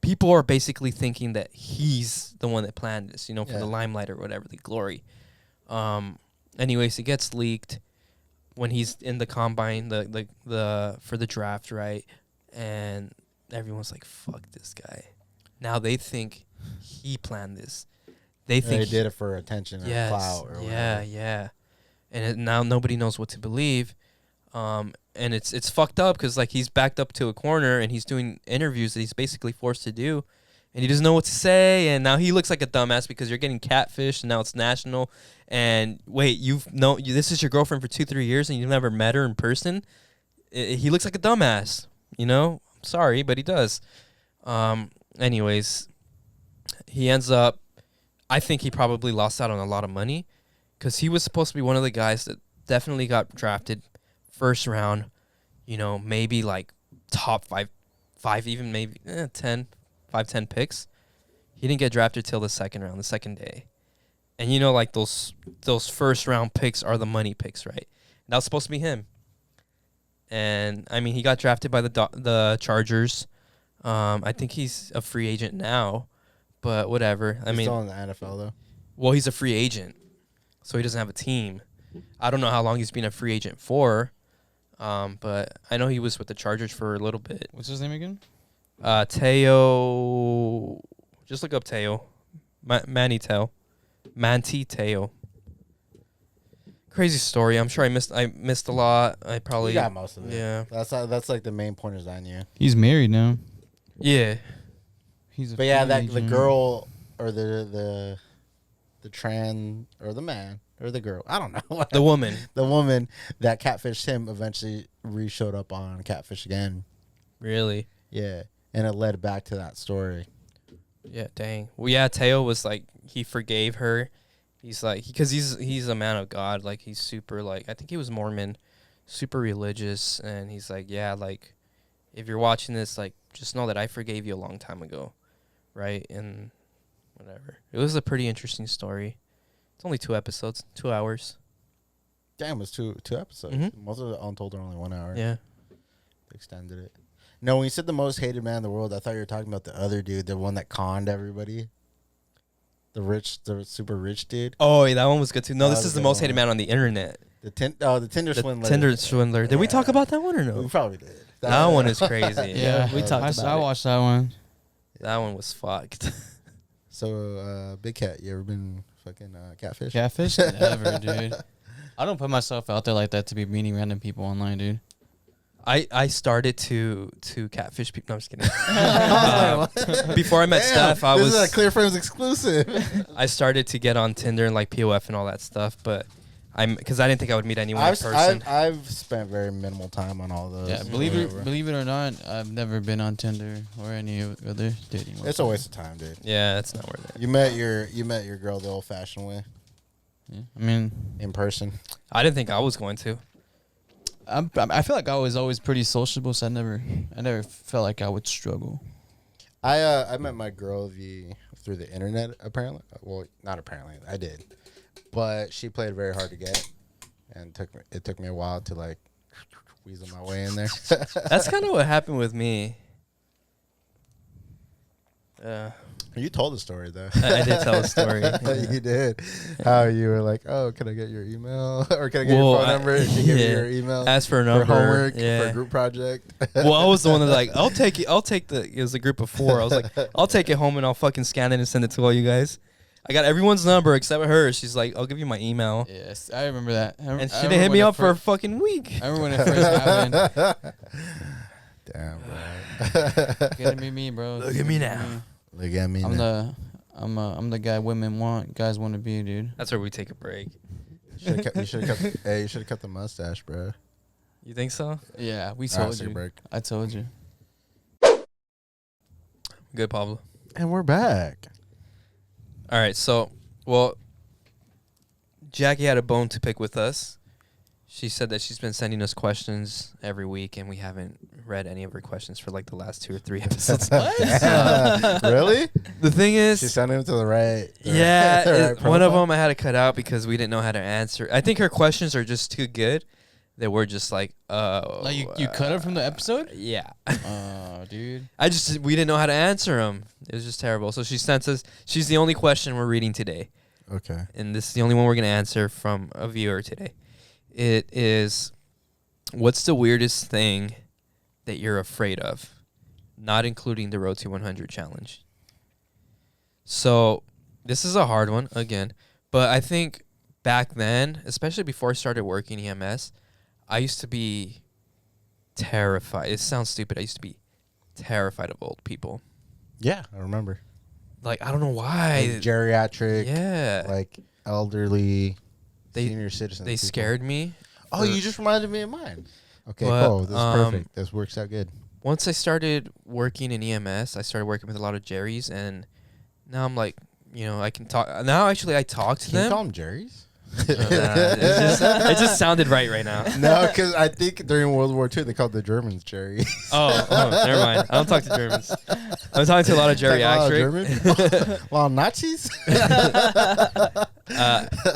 People are basically thinking that he's the one that planned this, for the limelight or whatever, the glory. Anyways, it gets leaked when he's in the combine, the for the draft, right? And everyone's like, fuck this guy. Now they think he planned this. They think he did it for attention or clout or whatever. Yeah. And now nobody knows what to believe. And it's fucked up because, like, he's backed up to a corner and he's doing interviews that he's basically forced to do. And he doesn't know what to say. And now he looks like a dumbass because you're getting catfished, and now it's national. And wait, this is your girlfriend for 2-3 years and you've never met her in person? He looks like a dumbass, I'm sorry, but he does. Anyways, he ends up... I think he probably lost out on a lot of money because he was supposed to be one of the guys that definitely got drafted first round, maybe like top five, even maybe 10 picks. He didn't get drafted till the second round, the second day. And like those first round picks are the money picks, right? And that was supposed to be him. And I mean, he got drafted by the Chargers. I think he's a free agent now. But whatever. I He's mean, still in the NFL though. well, he's a free agent, so he doesn't have a team. I don't know how long he's been a free agent for, but I know he was with the Chargers for a little bit. What's his name again? Teo. Just look up Teo. Manti Teo. Crazy story. I'm sure I missed a lot. I probably You got most of it. Yeah. That's like the main pointers I knew. He's married now. Yeah. He's a But yeah, free that the agent. girl or the trans or the man or the girl, I don't know. The woman. The woman that catfished him eventually showed up on Catfish again. Really? Yeah, and it led back to that story. Yeah, dang. Well, yeah, Teo was like, he forgave her. He's like, because he's a man of God. Like, he's super, like, I think he was Mormon, super religious. And he's like, yeah, like, if you're watching this, like, just know that I forgave you a long time ago. Right? And whatever. It was a pretty interesting story. It's only 2 episodes, 2 hours. Damn, it's two episodes. Mhm. Most of the Untold are only 1 hour. Yeah. They extended it. No, when you said the most hated man in the world, I thought you were talking about the other dude, the one that conned everybody. The super rich dude. Oh, yeah, that one was good too. No, That this was is a the good most one. hated man on the internet. The Tinder The swindler. Tinder swindler. Did we talk Yeah. about that one or We no? probably did. That one is crazy. Yeah, we talked about I it. watched that one. That one was fucked. So, Big Cat, you ever been fucking catfish? Catfish? Never, dude. I don't put myself out there like that to be meeting random people online, dude. I started to catfish people. No, I'm just kidding. Before I met Damn, Steph, this is a Clear Frames exclusive. I started to get on Tinder and like POF and all that stuff, but because I didn't think I would meet anyone in person. I've spent very minimal time on all those. Yeah, believe it or not, I've never been on Tinder or any other dating website. It's a waste of time, dude. Yeah, it's not worth it. You met your girl the old-fashioned way, Yeah. I mean, in person. I didn't think I was going to. I feel like I was always pretty sociable, so I never felt like I would struggle. I met my girl through the internet. Apparently, well, not apparently, I did, but she played very hard to get, and it took me a while to like weasel my way in there. That's kind of what happened with me. You told the story though. I did tell a story. You did. How you were like, "Oh, can I get your email or can I get Well, your phone number?" And she gave you your email. Ask for a for number. homework, Yeah. for a group project. Well, I was the one that like, I'll take it. It was a group of 4. I was like, I'll take it home and I'll fucking scan it and send it to all you guys. I got everyone's number except hers. She's like, I'll give you my email. Yes, I remember that. And she didn't hit me up for a fucking week. I remember when it first happened. Damn, bro. Look at me, bro. Look at me now. Look at me. I'm the guy women want, guys want to be, dude. That's where we take a break. You should have cut the mustache, bro. You think so? Yeah, we All right, told take a you. break. I told you. Good, Pablo. And we're back. All right, so, well, Jackie had a bone to pick with us. She said that she's been sending us questions every week, and we haven't read any of her questions for like the last 2 or 3 episodes. Really? The thing is, She's sending them to the right. yeah, right one of profile? them I had to cut out because we didn't know how to answer. I think her questions are just too good that we're just like, Like you cut it from the episode? Yeah. Oh, dude. We didn't know how to answer them. It was just terrible. So she sent us, she's the only question we're reading today. Okay. And this is the only one we're going to answer from a viewer today. It is, what's the weirdest thing that you're afraid of? Not including the Road to 100 challenge. So this is a hard one, again. But I think back then, especially before I started working EMS, I used to be terrified. It sounds stupid. I used to be terrified of old people. Yeah, I remember. Like, I don't know why. Like geriatric, Yeah. like elderly, They- senior citizens. They people. scared me. Oh, you just reminded me of mine. Okay, But, cool. This is perfect. This works out good. Once I started working in EMS, I started working with a lot of Geris, and now I'm like, I can talk. Now, actually, I talk to Can you them. call them Jerry's? It just sounded right now. No, because I think during World War II they called the Germans Jerry. Oh, never mind. I don't talk to Germans. I'm talking to a lot of geriatric. A lot of Nazis.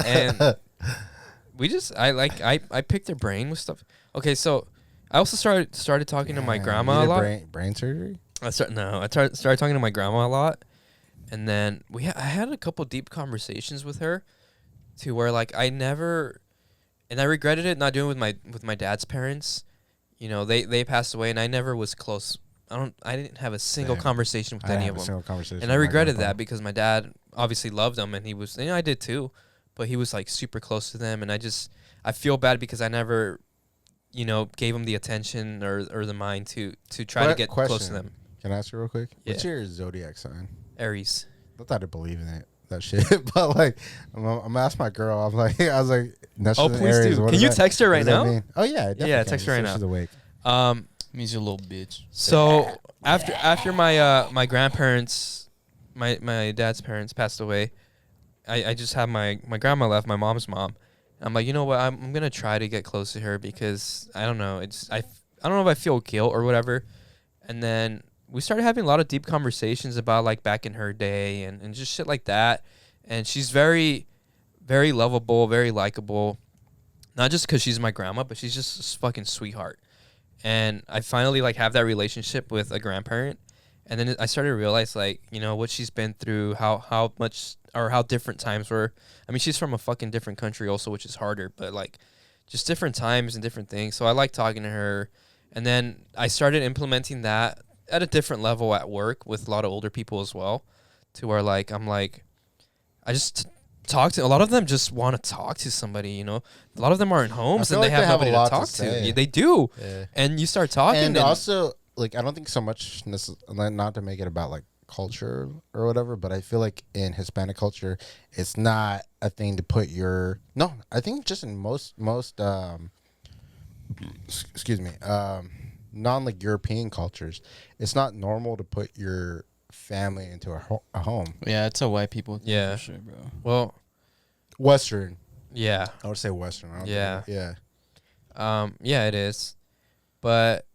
And we just, I picked their brain with stuff. Okay, so I also started talking to my grandma a lot. Brain surgery. I started talking to my grandma a lot, And then I had a couple deep conversations with her, to where like I regretted it not doing it with my dad's parents. You know, they passed away, and I never was close. I didn't have a single Same. conversation with I any have of a them. single conversation And I with my regretted grandpa. that because my dad obviously loved them, and he was, I did too, but he was like super close to them, and I feel bad because I never, gave him the attention or the mind to try to get close to them. Can I ask you real quick? Yeah. What's your zodiac sign? Aries. Not that I believe in it, that shit, but like, I'm gonna ask my girl. I was like, Nestor Please Aries, do. what Can does you that- text her what right does that now? mean? Oh yeah, I definitely Yeah, can, text her right so now. She's awake. Means you're a little bitch. So after my grandparents, my dad's parents passed away, I just had my grandma left, my mom's mom. I'm like, you know what? I'm gonna try to get close to her because I don't know. I don't know if I feel guilt or whatever. And then we started having a lot of deep conversations about like back in her day and just shit like that. And she's very, very lovable, very likable. Not just because she's my grandma, but she's just a fucking sweetheart. And I finally like have that relationship with a grandparent. And then I started to realize like, what she's been through, how much or how different times were. I mean, she's from a fucking different country also, which is harder, but like just different times and different things. So I like talking to her. And then I started implementing that at a different level at work with a lot of older people as well, to where like I'm like, I just talk to a lot of them. Just want to talk to somebody. A lot of them are in homes feel and they like have they have nobody a lot to to talk to. say. They do, Yeah. and you start talking. And also, like, I don't think so much, not to make it about like culture or whatever, but I feel like in Hispanic culture, it's not a thing to put your. No, I think just in most excuse me, non like European cultures, it's not normal to put your family into a home. Yeah, it's a white people thing Yeah. for sure, bro. well, Western, yeah, I would say Western. I don't Yeah. think, yeah. yeah, it is, but.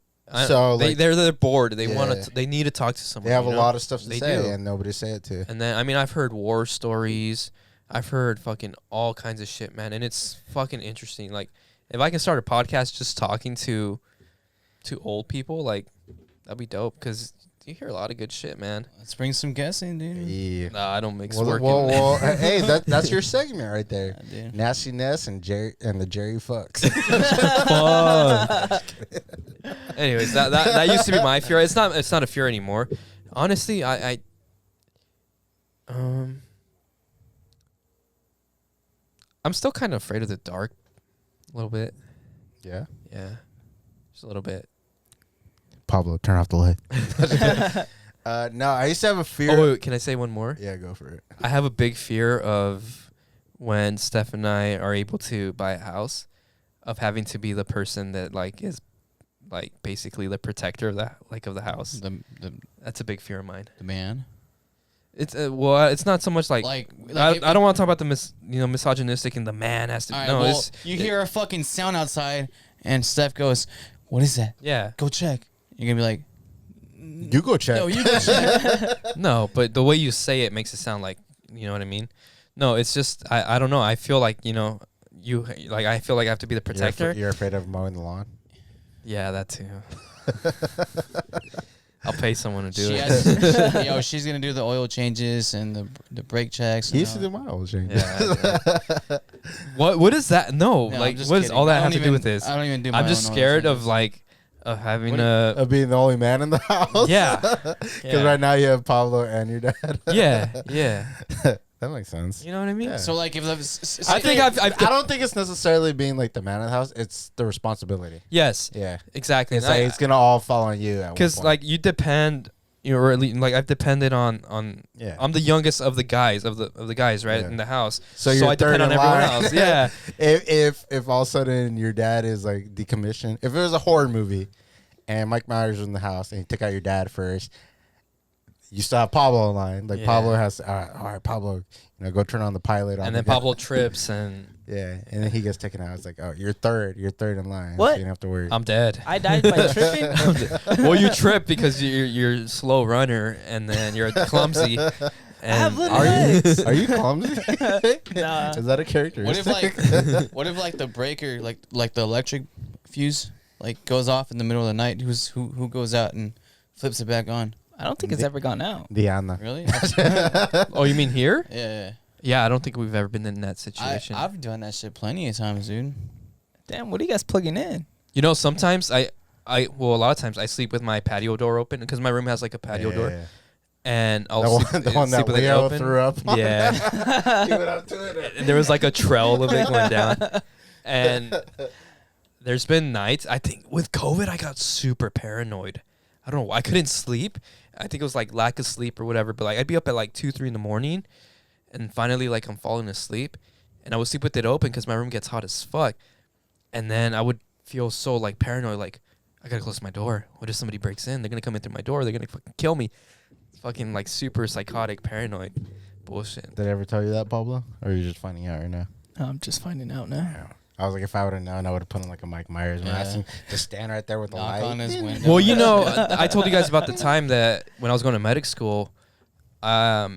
So, they like- they're bored. They Yeah. want to. They need to talk to someone. They have a you know? lot of stuff to They say, do. and nobody say it to. And then I mean I've heard war stories. I've heard fucking all kinds of shit, man, and it's fucking interesting. Like if I can start a podcast just talking to old people, like that'd be dope because you hear a lot of good shit, man. Let's bring some guests in, dude. Yeah. Nah, I don't mix Well, work. well, hey, that's your segment right there. Yeah, dude. Nastiness and the Geri fucks. Anyways, that used to be my fear. It's not a fear anymore. Honestly, I'm still kind of afraid of the dark, a little bit. Yeah. Yeah, just a little bit. Pablo, turn off the light. No, I used to have a fear. Oh wait, can I say one more? Yeah, go for it. I have a big fear of when Steph and I are able to buy a house, of having to be the person that like is like basically the protector of the house. The That's a big fear of mine. the man. It's it's not so much like I don't want to talk about the misogynistic and the man has to. All right, no, well, it's you hear a fucking sound outside, and Steph goes, "What is that? yeah. Go check." You're gonna be like, You go check. "No, you go check." No, but the way you say it makes it sound like, you know what I mean? No, it's just I don't know. I feel like, I feel like I have to be the protector. You're afraid of mowing the lawn? Yeah, that too. I'll pay someone to do She it. has, she's gonna do the oil changes and the brake checks. He and used to all. do my oil change. Yeah. What is that? No, No, I'm like just what does kidding. all I that don't have to do even- with this? I don't even do my I'm just own oil scared of changes. like of having What a Of being the only man in the house. yeah. Because Yeah. right now you have Pablo and your dad. yeah. That makes sense. You know what I mean? Yeah. So like if the, I think I've I don't think it's necessarily being like the man of the house. It's the responsibility. yes, Yeah. exactly. It's like it's gonna all fall on you. Because like you depend, or at least like I've depended on. yeah. I'm the youngest of the guys of the guys right Yeah. in the house. So you're I depend third on in everyone line. else. Yeah. if all of a sudden your dad is like decommissioned, if it was a horror movie, and Mike Myers was in the house and he took out your dad first, you still have Pablo in line. Like Yeah. Pablo has, all right, Pablo, go turn on the pilot. And then Pablo trips and Yeah, and then he gets taken out. It's like, oh, you're third in line. What? So you don't have to worry. I'm dead. I died by tripping. Well, you trip because you're a slow runner and then you're clumsy. And have little Are you legs. are you clumsy? Nah. Is that a character? what if like the breaker like the electric fuse like goes off in the middle of the night? Who goes out and flips it back on? I don't think it's ever gone out. Diana. Really? Oh, you mean here? Yeah. Yeah, I don't think we've ever been in that situation. I've done that shit plenty of times, dude. Damn, what are you guys plugging in? You know, sometimes well, a lot of times I sleep with my patio door open because my room has like a patio door, and I'll sleep, the one sleep that with it Leo open. threw up. Yeah, He went up to it. and there was like a trail of it going down, and there's been nights. I think with COVID, I got super paranoid. I don't know. I couldn't sleep. I think it was like lack of sleep or whatever. But like I'd be up at like 2, 3 in the morning, and finally like I'm falling asleep, and I would sleep with it open because my room gets hot as fuck, and then I would feel so like paranoid, like I gotta close my door. What if somebody breaks in? They're gonna come in through my door. They're gonna fucking kill me. Fucking like super psychotic, paranoid bullshit. Did I ever tell you that, Pablo? Or are you just finding out right now? I'm just finding out now. I was like, if I would have known, I would have put on like a Mike Myers mask and just stand right there with the Knock light. on his window. Well, you know, I told you guys about the time that when I was going to medic school, I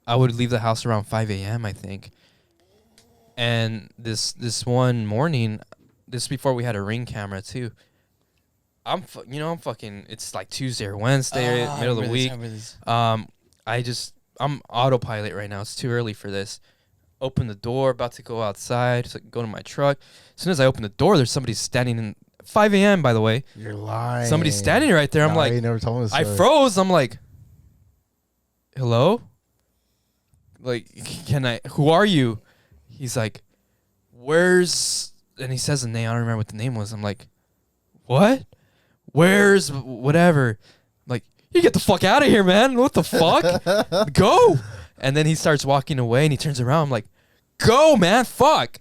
would leave the house around 5 a.m. I think. And this one morning, this before we had a Ring camera too. I'm fucking. It's like Tuesday or Wednesday, middle of the week. I'm autopilot right now. It's too early for this. Open the door, about to go outside, so go to my truck. As soon as I open the door, there's somebody standing in 5 a.m. By the way, You're lying. somebody's standing right there. I'm No, like, you never told me this I story. froze. I'm like, hello? Like, who are you? He's like, where's, and he says a name. I don't remember what the name was. I'm like, what? Where's whatever? I'm like, you get the fuck out of here, man. What the fuck? Go. And then he starts walking away and he turns around. I'm like, go, man. Fuck.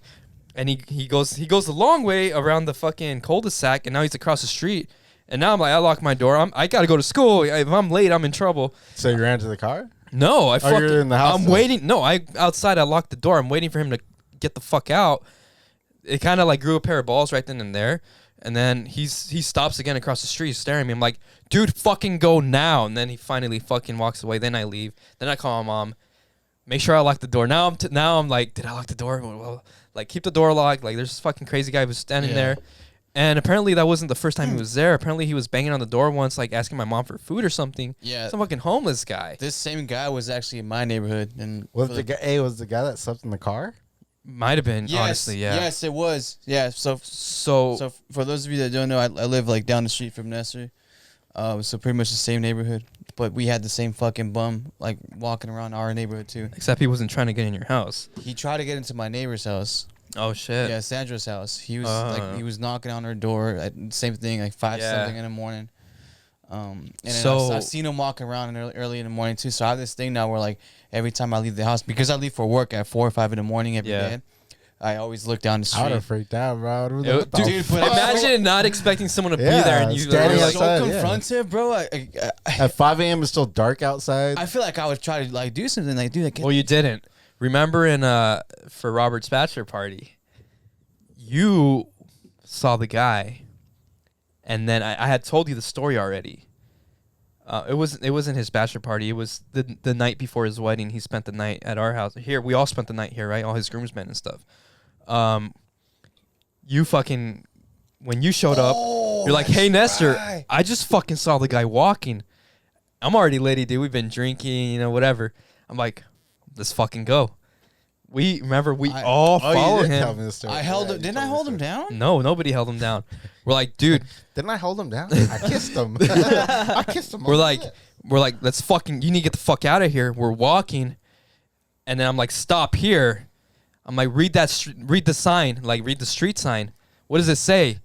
And he goes a long way around the fucking cul-de-sac, and now he's across the street. And now I'm like, I lock my door. I got to go to school. If I'm late, I'm in trouble. So you ran to the car? No, you're in the house I'm then? waiting. No, outside. I locked the door. I'm waiting for him to get the fuck out. It kind of like grew a pair of balls right then and there. And then he stops again across the street, staring at me. I'm like, dude, fucking go now. And then he finally fucking walks away. Then I leave. Then I call my mom. Make sure I lock the door. Now I'm like, did I lock the door? Well, like keep the door locked. Like there's this fucking crazy guy who was standing there. And apparently that wasn't the first time he was there. Apparently he was banging on the door once, like asking my mom for food or something. Yeah. Some fucking homeless guy. This same guy was actually in my neighborhood. And Was the guy that slept in the car? Might have been, yes, honestly, yeah. Yes, it was. Yeah. So for those of you that don't know, I live like down the street from Nestor. So pretty much the same neighborhood. But we had the same fucking bum like walking around our neighborhood too. Except he wasn't trying to get in your house. He tried to get into my neighbor's house. Oh shit. Yeah, Sandra's house. He was knocking on her door. Same thing, like 5 something in the morning. And then I've seen him walking around early in the morning too. So I have this thing now where like every time I leave the house, because I leave for work at 4 or 5 in the morning every day, I always look down the street. I would have freaked out, bro. Dude, but imagine not expecting someone to be there and you standing like, outside. so confrontive, bro. At 5 a.m. it's still dark outside. I feel like I would try to like do something like, dude. well, you didn't. Remember for Robert's bachelor party, you saw the guy, and then I had told you the story already. It wasn't his bachelor party. It was the night before his wedding. He spent the night at our house. Here, we all spent the night here, right? All his groomsmen and stuff. You fucking, when you showed up, you're like, hey, Nestor, right. I just fucking saw the guy walking. I'm already late, dude. We've been drinking, whatever. I'm like, let's fucking go. We all followed him. I held him. Didn't I hold him down? No, nobody held him down. We're like, dude. Didn't I hold him down? I kissed him. I kissed him. We're like, let's fucking, you need to get the fuck out of here. We're walking. And then I'm like, stop here. I'm like, read the sign. Like, read the street sign. What does it say?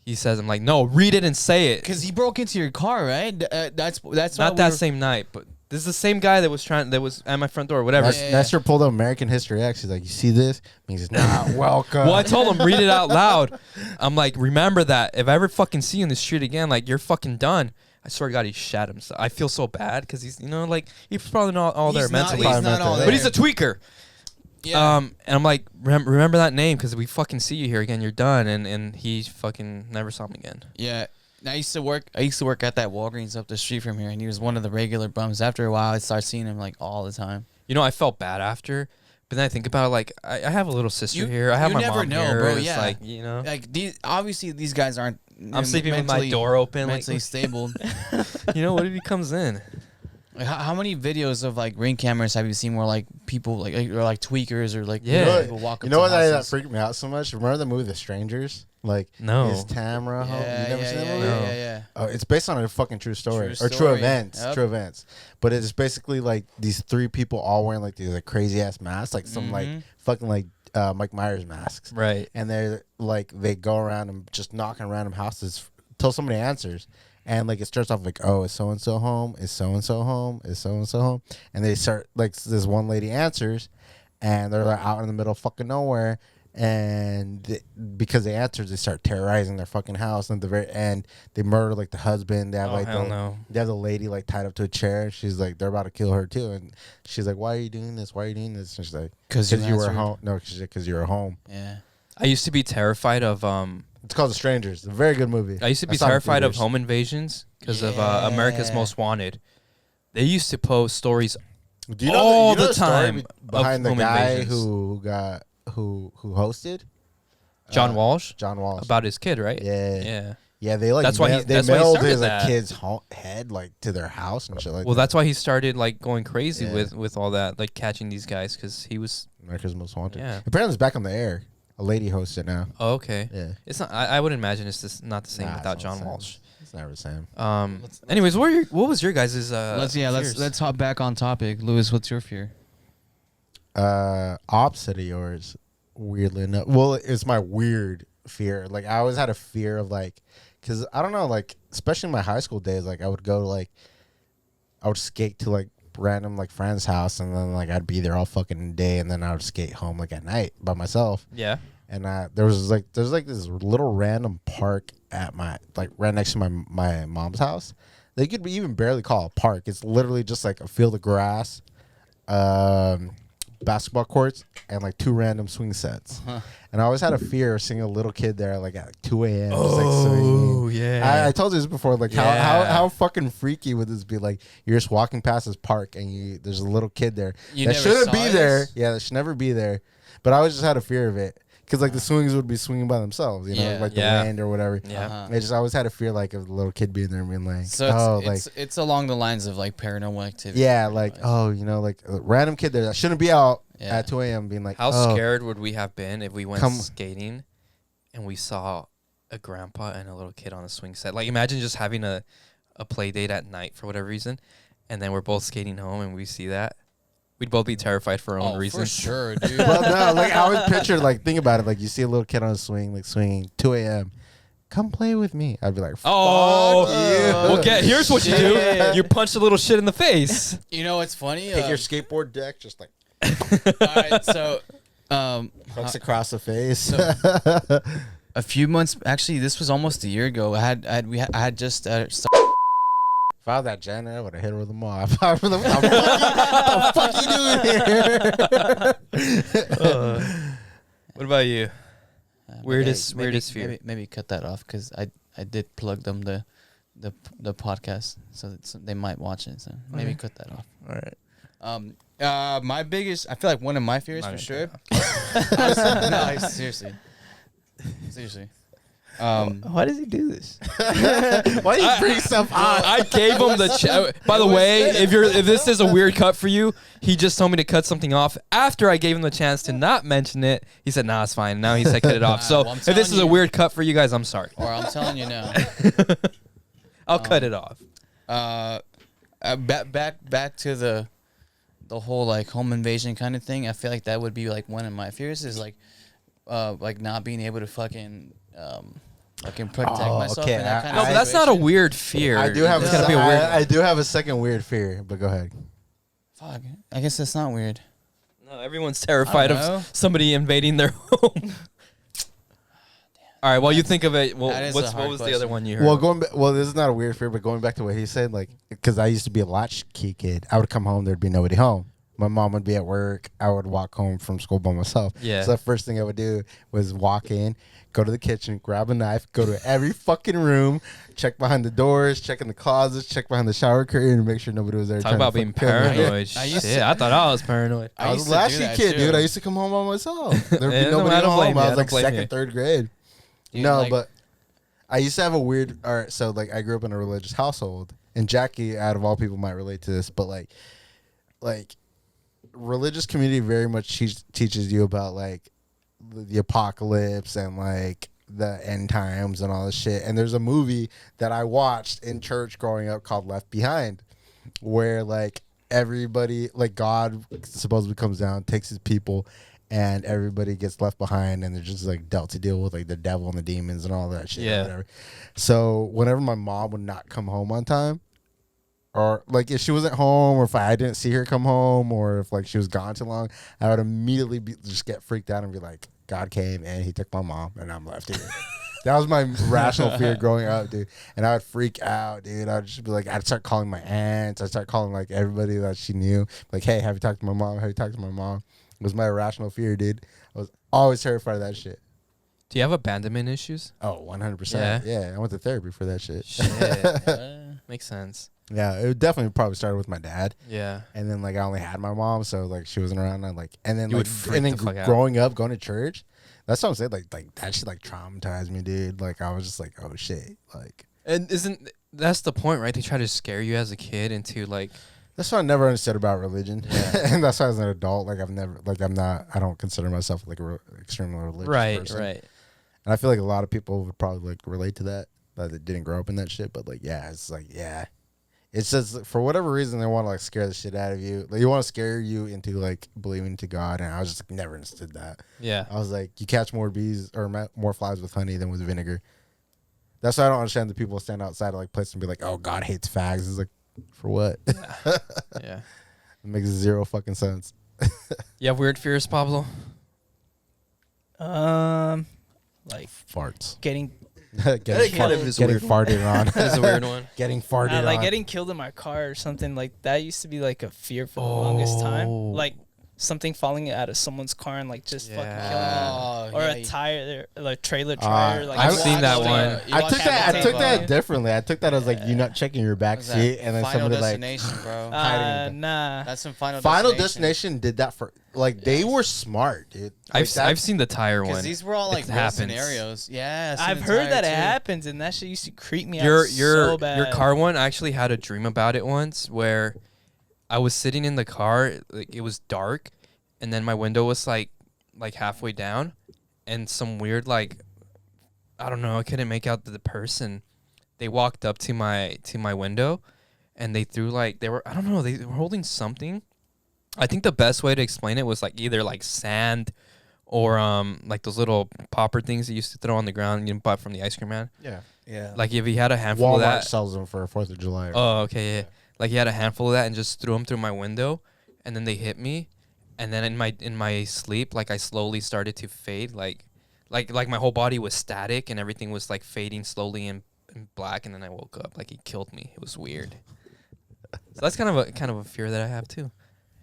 He says, I'm like, no, read it and say it. Because he broke into your car, right? That's not that same night, but this is the same guy that was at my front door, whatever. Nestor pulled up American History X. He's like, you see this? He's not welcome. Well, I told him, read it out loud. I'm like, remember that. If I ever fucking see you in the street again, like, you're fucking done. I swear to God, he shat himself. I feel so bad because he's, like, he's probably not all there mentally. He's not all there. But he's a tweaker. Yeah. And I'm like, remember that name because we fucking see you here again. You're done. And he fucking never saw me again. Yeah. I used to work at that Walgreens up the street from here, and he was one of the regular bums. After a while, I started seeing him like all the time. I felt bad after, but then I think about it, like I have a little sister here. I have my mom here. You never know, bro. It's Yeah, like like obviously these guys aren't I'm sleeping with my door open, mentally like stable. what if he comes in? Like, how many videos of like Ring cameras have you seen where like people like or like tweakers or like Yeah. people walk up You know what to that houses? freaked me out so much? Remember the movie The Strangers? Like, No. is Tamara home? You never seen that movie? No. yeah. Oh, it's based on a fucking true story. True Or true story. events. Yep. True events. But it's basically like these 3 people all wearing like these like crazy ass masks, like some like fucking like Mike Myers masks. Right. And they're like they go around and just knocking random houses till somebody answers. And like it starts off like, oh, is so and so home? Is so and so home? Is so and so home? And they start like this one lady answers, and they're like out in the middle of fucking nowhere. And because they answered, they start terrorizing their fucking house. And at the very end, they murder like the husband. They have Oh, hell no. they have the lady like tied up to a chair. She's like, they're about to kill her too. And she's like, why are you doing this? Why are you doing this? And she's like, Because you were home. No, because you were home. Yeah. I used to be terrified of It's called The Strangers. It's a very good movie. I used to be I saw it in terrified of theaters. home invasions because of Yeah. America's Most Wanted. They used to post stories Do you know all you know the story time behind of the home guy invasions. who hosted John Walsh John Walsh about his kid, right? yeah Yeah. they like That's why they that's why he mailed started his like that. kid's head like to their house and shit like Well, that. that's why he started like going crazy Yeah. with all that, like catching these guys because he was. America's Most Wanted. Yeah. Apparently it's back on the air. A lady hosts it now. Oh, okay. Yeah. It's not. I would imagine it's just not the same Nah, without it's not John the same. Walsh. It's never the same. Anyways, what was your guys' let's hop back on topic. Lewis, what's your fear? Opposite of yours, weirdly enough. Well, it's my weird fear. Like I always had a fear of like, cause I don't know, like especially in my high school days, like I would go to like, I would skate to like random like friend's house, and then like I'd be there all fucking day, and then I would skate home like at night by myself. Yeah. And there's this little random park at my like right next to my mom's house. They could even barely call it a park. It's literally just like a field of grass, basketball courts, and like 2 random swing sets. And I always had a fear of seeing a little kid there like at 2 a.m. just like swinging. yeah. I told you this before. Like Yeah. how fucking freaky would this be? Like you're just walking past this park and there's a little kid there You that never shouldn't saw be this? there. Yeah, that should never be there. But I always just had a fear of it because like the swings would be swinging by themselves, you know, Yeah. like Yeah. the wind or whatever. Yeah. I just always had a fear like of the little kid being there and being like, So oh, it's along the lines of like paranormal activity. yeah, like oh, you know, like a random kid there that shouldn't be out Yeah. at 2 a.m. being like, How oh, scared would we have been if we went Come- skating and we saw a grandpa and a little kid on a swing set? Like, imagine just having a play date at night for whatever reason, and then we're both skating home and we see that. We'd both be terrified for our own reasons. For sure, dude. Well, no, like I always picture like think about it, like you see a little kid on a swing, like swinging 2 a.m. Come play with me. I'd be like, fuck Oh, you. okay. Here's what you do: Shit. you punch the little shit in the face. You know what's funny? Take your skateboard deck, just like all right, so fucks across the face. a few months, actually, this was almost a year ago. I had just If I was that janitor, I would have hit her with a mop. What the fuck you doing here? What about you? Weirdest fear. Maybe cut that off because I did plug them the podcast, so they might watch it. So maybe cut that off. All right. My biggest, I feel like one of my fears Not for gonna sure. No, seriously. Why does he do this? Why do you bring stuff out? I gave him the. By the way, if this is a weird cut for you, he just told me to cut something off after I gave him the chance to not mention it. He said, "Nah, it's fine." Now he said, "Cut it off." So well, I'm if this telling is a you. weird cut for you guys, I'm sorry. Or I'm telling you now. I'll cut it off. Back to the whole like home invasion kind of thing. I feel like that would be like one of my fears is like not being able to fucking protect myself. okay. In that kind No, of but that's not a situation. weird fear. I do have It's gotta be a weird. I do have a second weird fear, but go ahead. Fuck. I guess that's not weird. No, everyone's terrified I don't know. of somebody invading their home. All right, well, you think of it. Well, That is a what hard was the question. other one you heard? Well, this is not a weird fear, but going back to what he said, like, because I used to be a latchkey kid. I would come home, there'd be nobody home. My mom would be at work. I would walk home from school by myself. Yeah. So the first thing I would do was walk in, go to the kitchen, grab a knife, go to every fucking room, check behind the doors, check in the closets, check behind the shower curtain, and make sure nobody was there. Talk trying to about being fucking kill me. paranoid. I used Shit, to- I thought I was paranoid. I was used a to do latchkey that kid, too. dude. I used to come home by myself. There'd Yeah, be no, nobody I don't blame home. you. I I was don't like blame second, you. third grade. Dude, No, like- but I used to have a weird. All right, so like I grew up in a religious household, and Jackie, out of all people, might relate to this, but like religious community very much teaches you about like the apocalypse and like the end times and all this shit. And there's a movie that I watched in church growing up called Left Behind, where like everybody, like God supposedly comes down, takes his people, and everybody gets left behind, and they're just like dealt to deal with like the devil and the demons and all that shit. Yeah. Or whatever. So whenever my mom would not come home on time, or like if she wasn't home, or if I didn't see her come home, or if like she was gone too long, I would immediately just get freaked out and be like, God came and he took my mom and I'm left here. That was my rational fear growing up, dude. And I would freak out, dude. I'd just be like, I'd start calling my aunts. I'd start calling like everybody that she knew. Like, hey, have you talked to my mom? Have you talked to my mom? It was my irrational fear, dude. I was always terrified of that shit. Do you have abandonment issues? Oh, 100%. Yeah, I went to therapy for that shit. Shit. Makes sense. Yeah, it definitely probably started with my dad. Yeah. And then like I only had my mom, so like she wasn't around. And then You like would freak and then the fuck out. growing up, going to church, that's what I'm saying. Like that shit like traumatized me, dude. Like I was just like, oh shit. Like, And that's the point, right? They try to scare you as a kid into like, that's what I never understood about religion. Yeah. And that's why as an adult, like I don't consider myself like a extremely religious person. right. And I feel like a lot of people would probably like relate to that didn't grow up in that shit. But like, yeah, it's like, yeah. It's just for whatever reason they want to like scare the shit out of you. Like, you want to scare you into like believing to God, and I was just like, never understood that. Yeah. I was like, you catch more bees or more flies with honey than with vinegar. That's why I don't understand the people stand outside of like places and be like, oh, God hates fags. It's like, for what? Yeah. It makes zero fucking sense. You have weird fears, Pablo? Like Farts. getting getting kind of is getting weird. farted on. That's a weird one. Getting farted like on. getting killed in my car or something. Like that used to be like a fear for the longest time. Oh. Like something falling out of someone's car and like just fucking Yeah. killing them. Or a tire, like trailer tire. Like I've walk seen that over. one. I took that Yeah. differently. I took that as like you not checking your back What's that? seat, and then Final somebody like Destination, bro. hiding in the- Nah. That's some Final Destination. Destination did that for like they were smart, dude. Like, I've seen the tire one. Because these were all like It real happens. scenarios. Yeah, I've heard that it happens, and that shit used to creep me out so bad. Your car one, I actually had a dream about it once where I was sitting in the car, like it was dark, and then my window was like halfway down, and some weird like, I don't know, I couldn't make out the person. They walked up to my window, and they threw like they were holding something. I think the best way to explain it was like either like sand or like those little popper things that you used to throw on the ground you bought from the ice cream man. yeah. Yeah. Like if he had a handful of Walmart that. sells them for 4th of July. Oh, okay, yeah. Like he had a handful of that and just threw them through my window, and then they hit me, and then in my sleep, like I slowly started to fade, like my whole body was static and everything was like fading slowly in black, and then I woke up like he killed me. It was weird. So that's kind of a fear that I have too.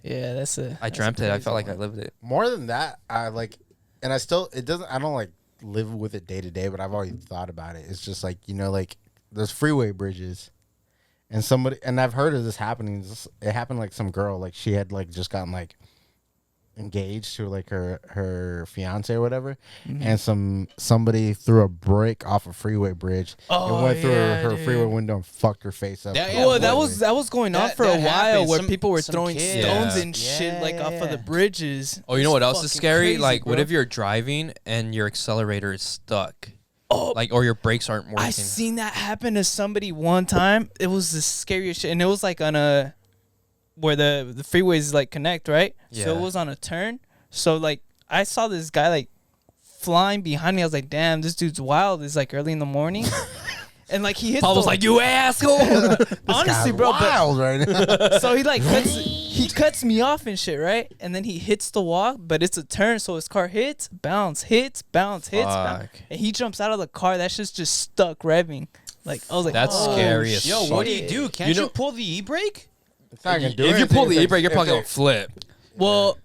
Yeah, that's a. I dreamt it. I felt like I lived it. More than that, I like, and I don't like live with it day to day, but I've always thought about it. It's just like, you know, like there's freeway bridges, and I've heard of this happening. It happened like some girl, like she had like just gotten like engaged to like her fiance or whatever, and somebody threw a brick off a freeway bridge and went through her freeway window and fucked her face up. Yeah, Well, that was going on That- for a that while happens. where Some- people were some throwing kids. stones Yeah. and shit Yeah, like yeah, off of the yeah. bridges. Oh, you know It what was else is fucking scary? crazy, Like, what bro. if you're driving and your accelerator is stuck? Oh, Like, or your brakes aren't working. I seen that happen to somebody one time. It was the scariest shit, and it was like on a where the freeways like connect, right? So Yeah. it was on a turn. So like I saw this guy like flying behind me. I was like, damn, this dude's wild. It's like early in the morning. And like he hits Paul was the- like, "You asshole!" honestly, Guy's bro. wild right now. But, so he like cuts me off and shit, right? And then he hits the wall, but it's a turn, so his car hits, bounce, hits, bounce, hits, bounce. Fuck. And he jumps out of the car. That shit's just stuck revving. Like I was like, That's oh, scary as Yo, fuck. what do you do? Can't You you, know- pull the e-brake? It's not gonna do If you pull the anything e-brake, you're if probably they- gonna flip. Well,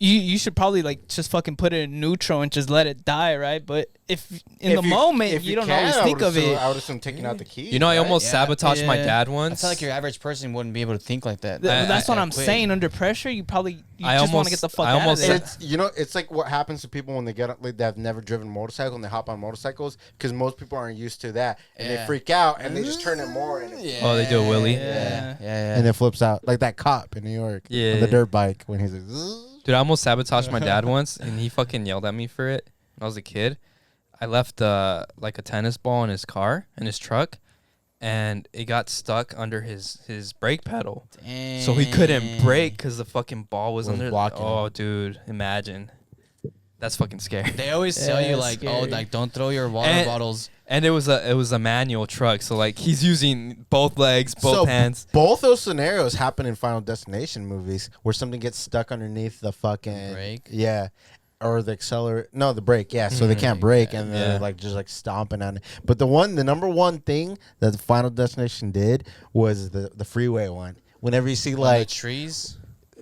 you should probably like just fucking put it in neutral and just let it die, right? But if the moment if you don't can, always think of it. I would assume taking out the key. You know, I almost Yeah. sabotaged my Yeah. dad I once. feel like your average person wouldn't be able to think like that. That's what I'm quick. saying. Under pressure, you probably I just want almost- to get the fuck I out of almost there. said- It's like what happens to people when they get like that have never driven a motorcycle and they hop on motorcycles because most people aren't used to that and they Yeah. freak out and they just turn it more and it, Oh, they do a wheelie? Yeah. and it flips out like that cop in New York Yeah. on the dirt bike when he's like. "Zzz." Dude, I almost sabotaged my dad once, and he fucking yelled at me for it when I was a kid. I left like a tennis ball in his car, in his truck, and it got stuck under his brake pedal. So he couldn't brake because the fucking ball was Was under. blocking Oh, dude, imagine. That's fucking scary. They always tell Yeah, you it's like, scary. like don't throw your water And- bottles. And it was a manual truck, so like he's using both legs, both So, hands. Both those scenarios happen in Final Destination movies where something gets stuck underneath the fucking Brake? Yeah. Or the accelerator. No, the brake. Yeah. So they can't brake and they're Yeah. like just like stomping on it. But the number one thing that the Final Destination did was the freeway one. Whenever you see Like like, trees.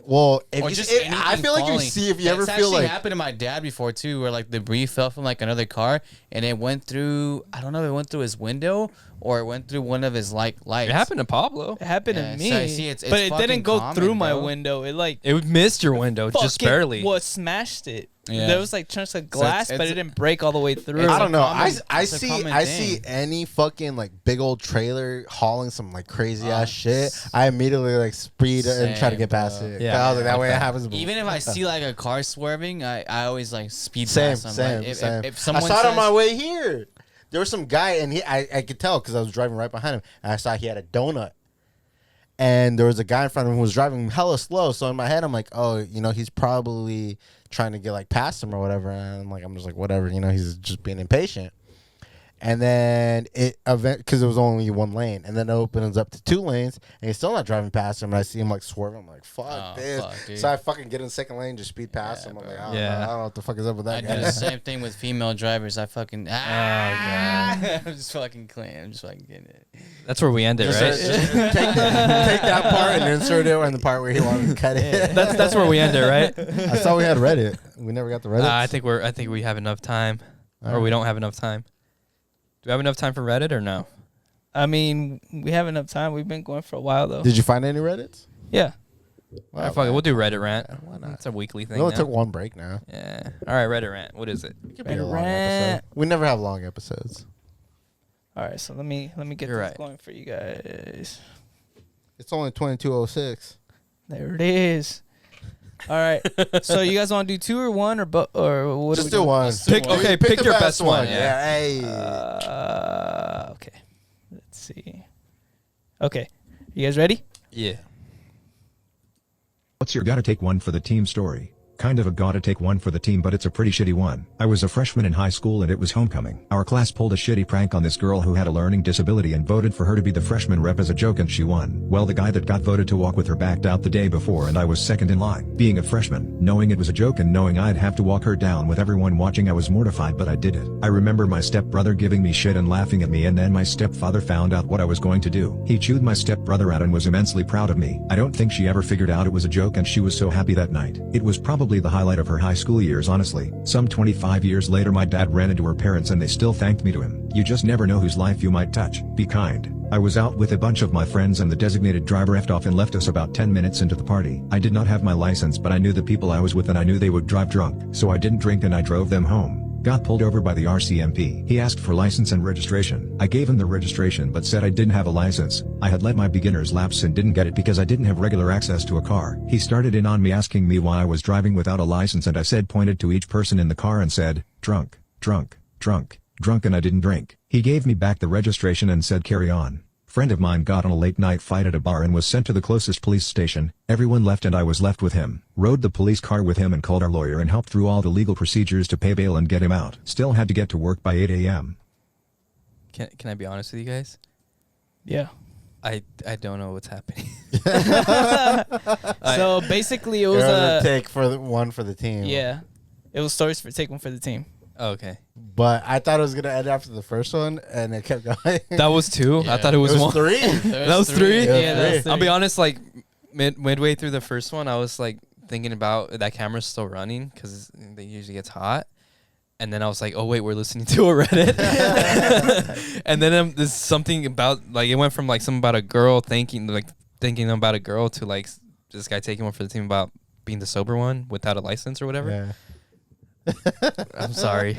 well, if Or you, just I feel like falling. you see if you ever That's feel actually like happened to my dad before too, where like debris fell from like another car and it went through. I don't know if it went through his window or it went through one of his like lights. It happened to Pablo. It happened Yeah, to me, so, see, it's but it fucking didn't go common, through my bro. window. It like It missed your window just fucking barely. What smashed it? Yeah. There was like chunks of glass, but it didn't break all the way through. It's I a don't know. common- I it's a see common I thing. see any fucking like big old trailer hauling some like crazy ass shit. I immediately like speed and try to Same, get past bro. it. Yeah. I was like that Like way that. it happens. Even if I see like a car swerving, I always like speed Same, past them. same, Like, same. If I someone saw it on says- my way here. There was some guy, and I could tell because I was driving right behind him, and I saw he had a donut. And there was a guy in front of him who was driving hella slow. So in my head, I'm like, oh, you know, he's probably trying to get like past him or whatever. And I'm just like, whatever, you know, he's just being impatient. And then because it was only one lane, and then it opens up to 2 lanes, and he's still not driving past him. And I see him like swerving. I'm like, fuck Oh, this. fuck, dude. So I fucking get in the second lane, just speed past him. I'm like, I Yeah. don't know what the fuck is up with that I guy. do the same thing with female drivers. I fucking I'm just fucking clean. I'm just fucking getting it. That's where we end it, Just, right? just take that part and insert it in the part where he wanted to cut it. That's where we end it, right? I thought we had Reddit. We never got the Reddit. I think we have enough time, All or we right. don't have enough time. Do we have enough time for Reddit or no? I mean, we have enough time. We've been going for a while though. Did you find any Reddits? Yeah. All right, fuck it. We'll do Reddit rant. Yeah, why not? It's a weekly We thing only now. took one break now. Yeah. All right, Reddit rant. What is it? It could be a Reddit long rant. episode. We never have long episodes. All right, so let me get You're this right. going for you guys. It's only 22:06. There it is. All right. So you guys want to do 2 or 1 or what? Are Just we do doing? one. Let's do Pick- one. okay, pick your best one, yeah. Hey. Okay. Let's see. Okay. You guys ready? Yeah. What's your gotta take one for the team story? Kind of a gotta take one for the team, but it's a pretty shitty one. I was a freshman in high school and it was homecoming. Our class pulled a shitty prank on this girl who had a learning disability and voted for her to be the freshman rep as a joke, and she won. Well, the guy that got voted to walk with her backed out the day before and I was second in line. Being a freshman, knowing it was a joke and knowing I'd have to walk her down with everyone watching, I was mortified, but I did it. I remember my stepbrother giving me shit and laughing at me, and then my stepfather found out what I was going to do. He chewed my stepbrother out and was immensely proud of me. I don't think she ever figured out it was a joke, and she was so happy that night. It was probably the highlight of her high school years, honestly. Some 25 years later my dad ran into her parents and they still thanked me to him. You just never know whose life you might touch. Be kind. I was out with a bunch of my friends and the designated driver effed off and left us about 10 minutes into the party. I did not have my license, but I knew the people I was with and I knew they would drive drunk, so I didn't drink and I drove them home. Got pulled over by the RCMP. He asked for license and registration. I gave him the registration but said I didn't have a license. I had let my beginner's lapse and didn't get it because I didn't have regular access to a car. He started in on me asking me why I was driving without a license, and I said, pointed to each person in the car and said, drunk, drunk, drunk, drunk, and I didn't drink. He gave me back the registration and said carry on. Friend of mine got in a late night fight at a bar and was sent to the closest police station. Everyone left and I was left with him. Rode the police car with him and called our lawyer and helped through all the legal procedures to pay bail and get him out. Still had to get to work by 8 a.m. Can I be honest with you guys? Yeah. I don't know what's happening. So basically, it was take for one for the team. yeah. It was stories for take one for the team. Oh, okay. But I thought it was gonna end after the first one, and it kept going. That was 2. I Yeah. thought it was, it was 1. 3. That was 3? Yeah, Yeah, that's three. I'll be honest, like midway through the first one, I was like thinking about that camera's still running because it usually gets hot. And then I was like, oh, wait, we're listening to a Reddit. And then there's something about, like, it went from, like, something about a girl thinking about a girl to, like, this guy taking one for the team about being the sober one without a license or whatever. Yeah. I'm sorry.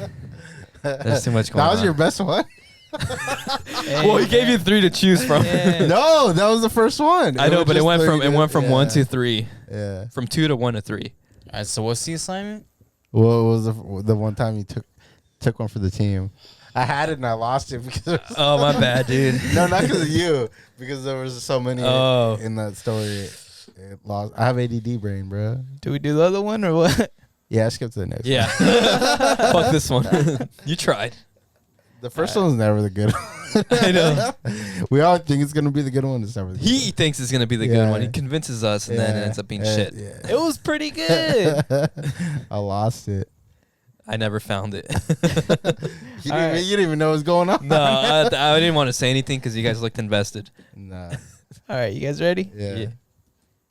There's too much going on. That was your best one? Well, he gave you 3 to choose from. Yeah. No, that was the first one. I know, but it went from 1 yeah. to 3. Yeah. From 2 to 1 to 3. All right, so what's the assignment? What was the one time you took one for the team? I had it and I lost it because Oh, my bad, dude. no, not because of you, because there was so many in that story. It lost. I have ADD brain, bro. Do we do the other one or what? Yeah, skip to the next. Yeah. Fuck this one. You tried. The first one's never the good one. I know. We all think it's gonna be the good one. It's never the good He thinks it's going to be the good Yeah. one. He convinces us, and then it ends up being shit. Yeah. It was pretty good. I lost it. I never found it. You didn't even know what was going on. No, I didn't want to say anything because you guys looked invested. Nah. All right, you guys ready? Yeah.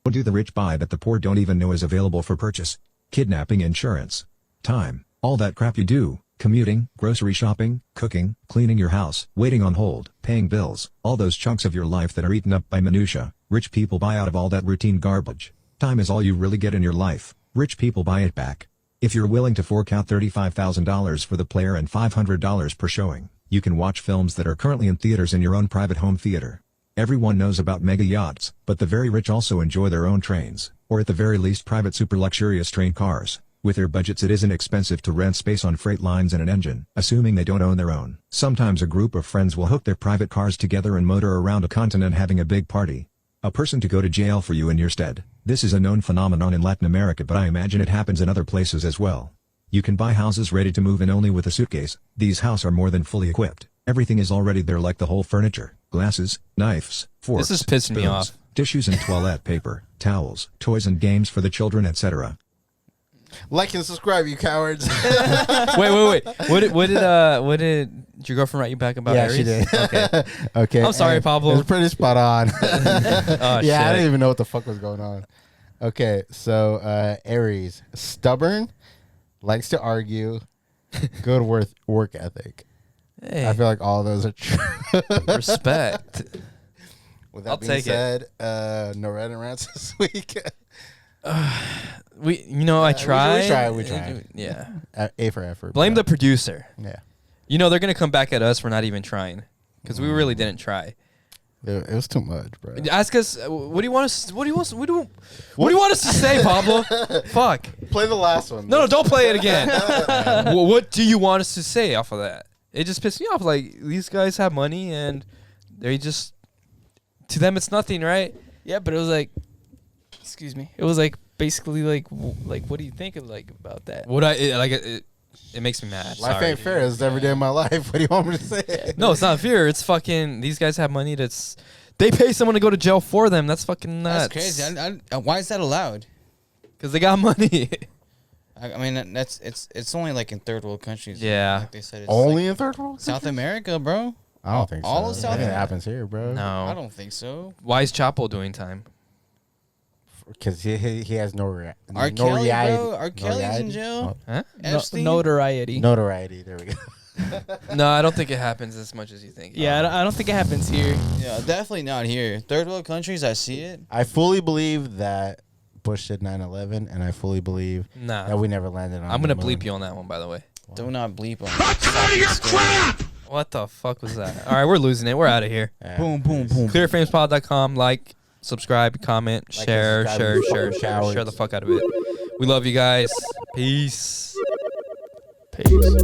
What do the rich buy that the poor don't even know is available for purchase? Kidnapping, insurance, time, all that crap you do, commuting, grocery shopping, cooking, cleaning your house, waiting on hold, paying bills, all those chunks of your life that are eaten up by minutia. Rich people buy out of all that routine garbage. Time is all you really get in your life. Rich people buy it back. If you're willing to fork out $35,000 for the player and $500 per showing, you can watch films that are currently in theaters in your own private home theater. Everyone knows about mega yachts, but the very rich also enjoy their own trains, or at the very least private super luxurious train cars. With their budgets, it isn't expensive to rent space on freight lines and an engine, assuming they don't own their own. Sometimes a group of friends will hook their private cars together and motor around a continent having a big party. A person to go to jail for you in your stead. This is a known phenomenon in Latin America, but I imagine it happens in other places as well. You can buy houses ready to move in only with a suitcase. These houses are more than fully equipped. Everything is already there, like the whole furniture, glasses, knives, forks, This is pissing me spoons, off. tissues and toilet paper, towels, toys and games for the children, etc. Like and subscribe, you cowards. Wait. What did your girlfriend write you back about? Yeah, Aries? she did. Okay. Okay. I'm sorry, and Pablo. It was pretty spot on. Oh, Yeah, I shit. didn't even know what the fuck was going on. Okay, so Aries, stubborn, likes to argue, good work ethic. Hey, I feel like all of those are true. respect. With that I'll being take it. said, no red and rants this week. I we tried. tried. Yeah. A for effort. Blame the but- producer. Yeah. They're gonna come back at us for not even trying, because we really didn't try. It was too much, bro. Ask us. What do you want us? What do you want us to say, Pablo? Fuck. Play the last one. No, don't play it again. What do you want us to say off of that? It just pissed me off. Like, these guys have money and they just, to them it's nothing, right? Yeah, but it was like, excuse me. It was like basically like what do you think of about that? It makes me mad. Life Sorry. ain't fair. It's every day of my life. What do you want me to say? No, it's not fear. It's fucking. These guys have money. They pay someone to go to jail for them. That's fucking nuts. That's crazy. Why is that allowed? Because they got money. I mean, it's only like in third world countries. Yeah. Like they said, it's Only like in third world? South America, bro. I don't think so. All of South It America? happens here, bro. I No. don't think so. Why is Chapo doing time? Because he has no R. Kelly, bro. R. Kelly's in jail. Huh? Epstein. Notoriety. Notoriety. There we go. No, I don't think it happens as much as you think. Yeah, I don't think it happens here. Yeah, definitely not here. Third world countries, I see it. I fully believe that Bush did 9/11, and I fully believe Nah. that we never landed on I'm gonna the moon. bleep you on that one, by the way. Do not bleep on. What the fuck was that? All right, we're losing it. We're out of here. Yeah. Boom, boom, boom. Clearframespod.com. Like, subscribe, comment, Like share, and share, subscribe. share, share, Cowards. share the fuck out of it. We love you guys. Peace. Peace.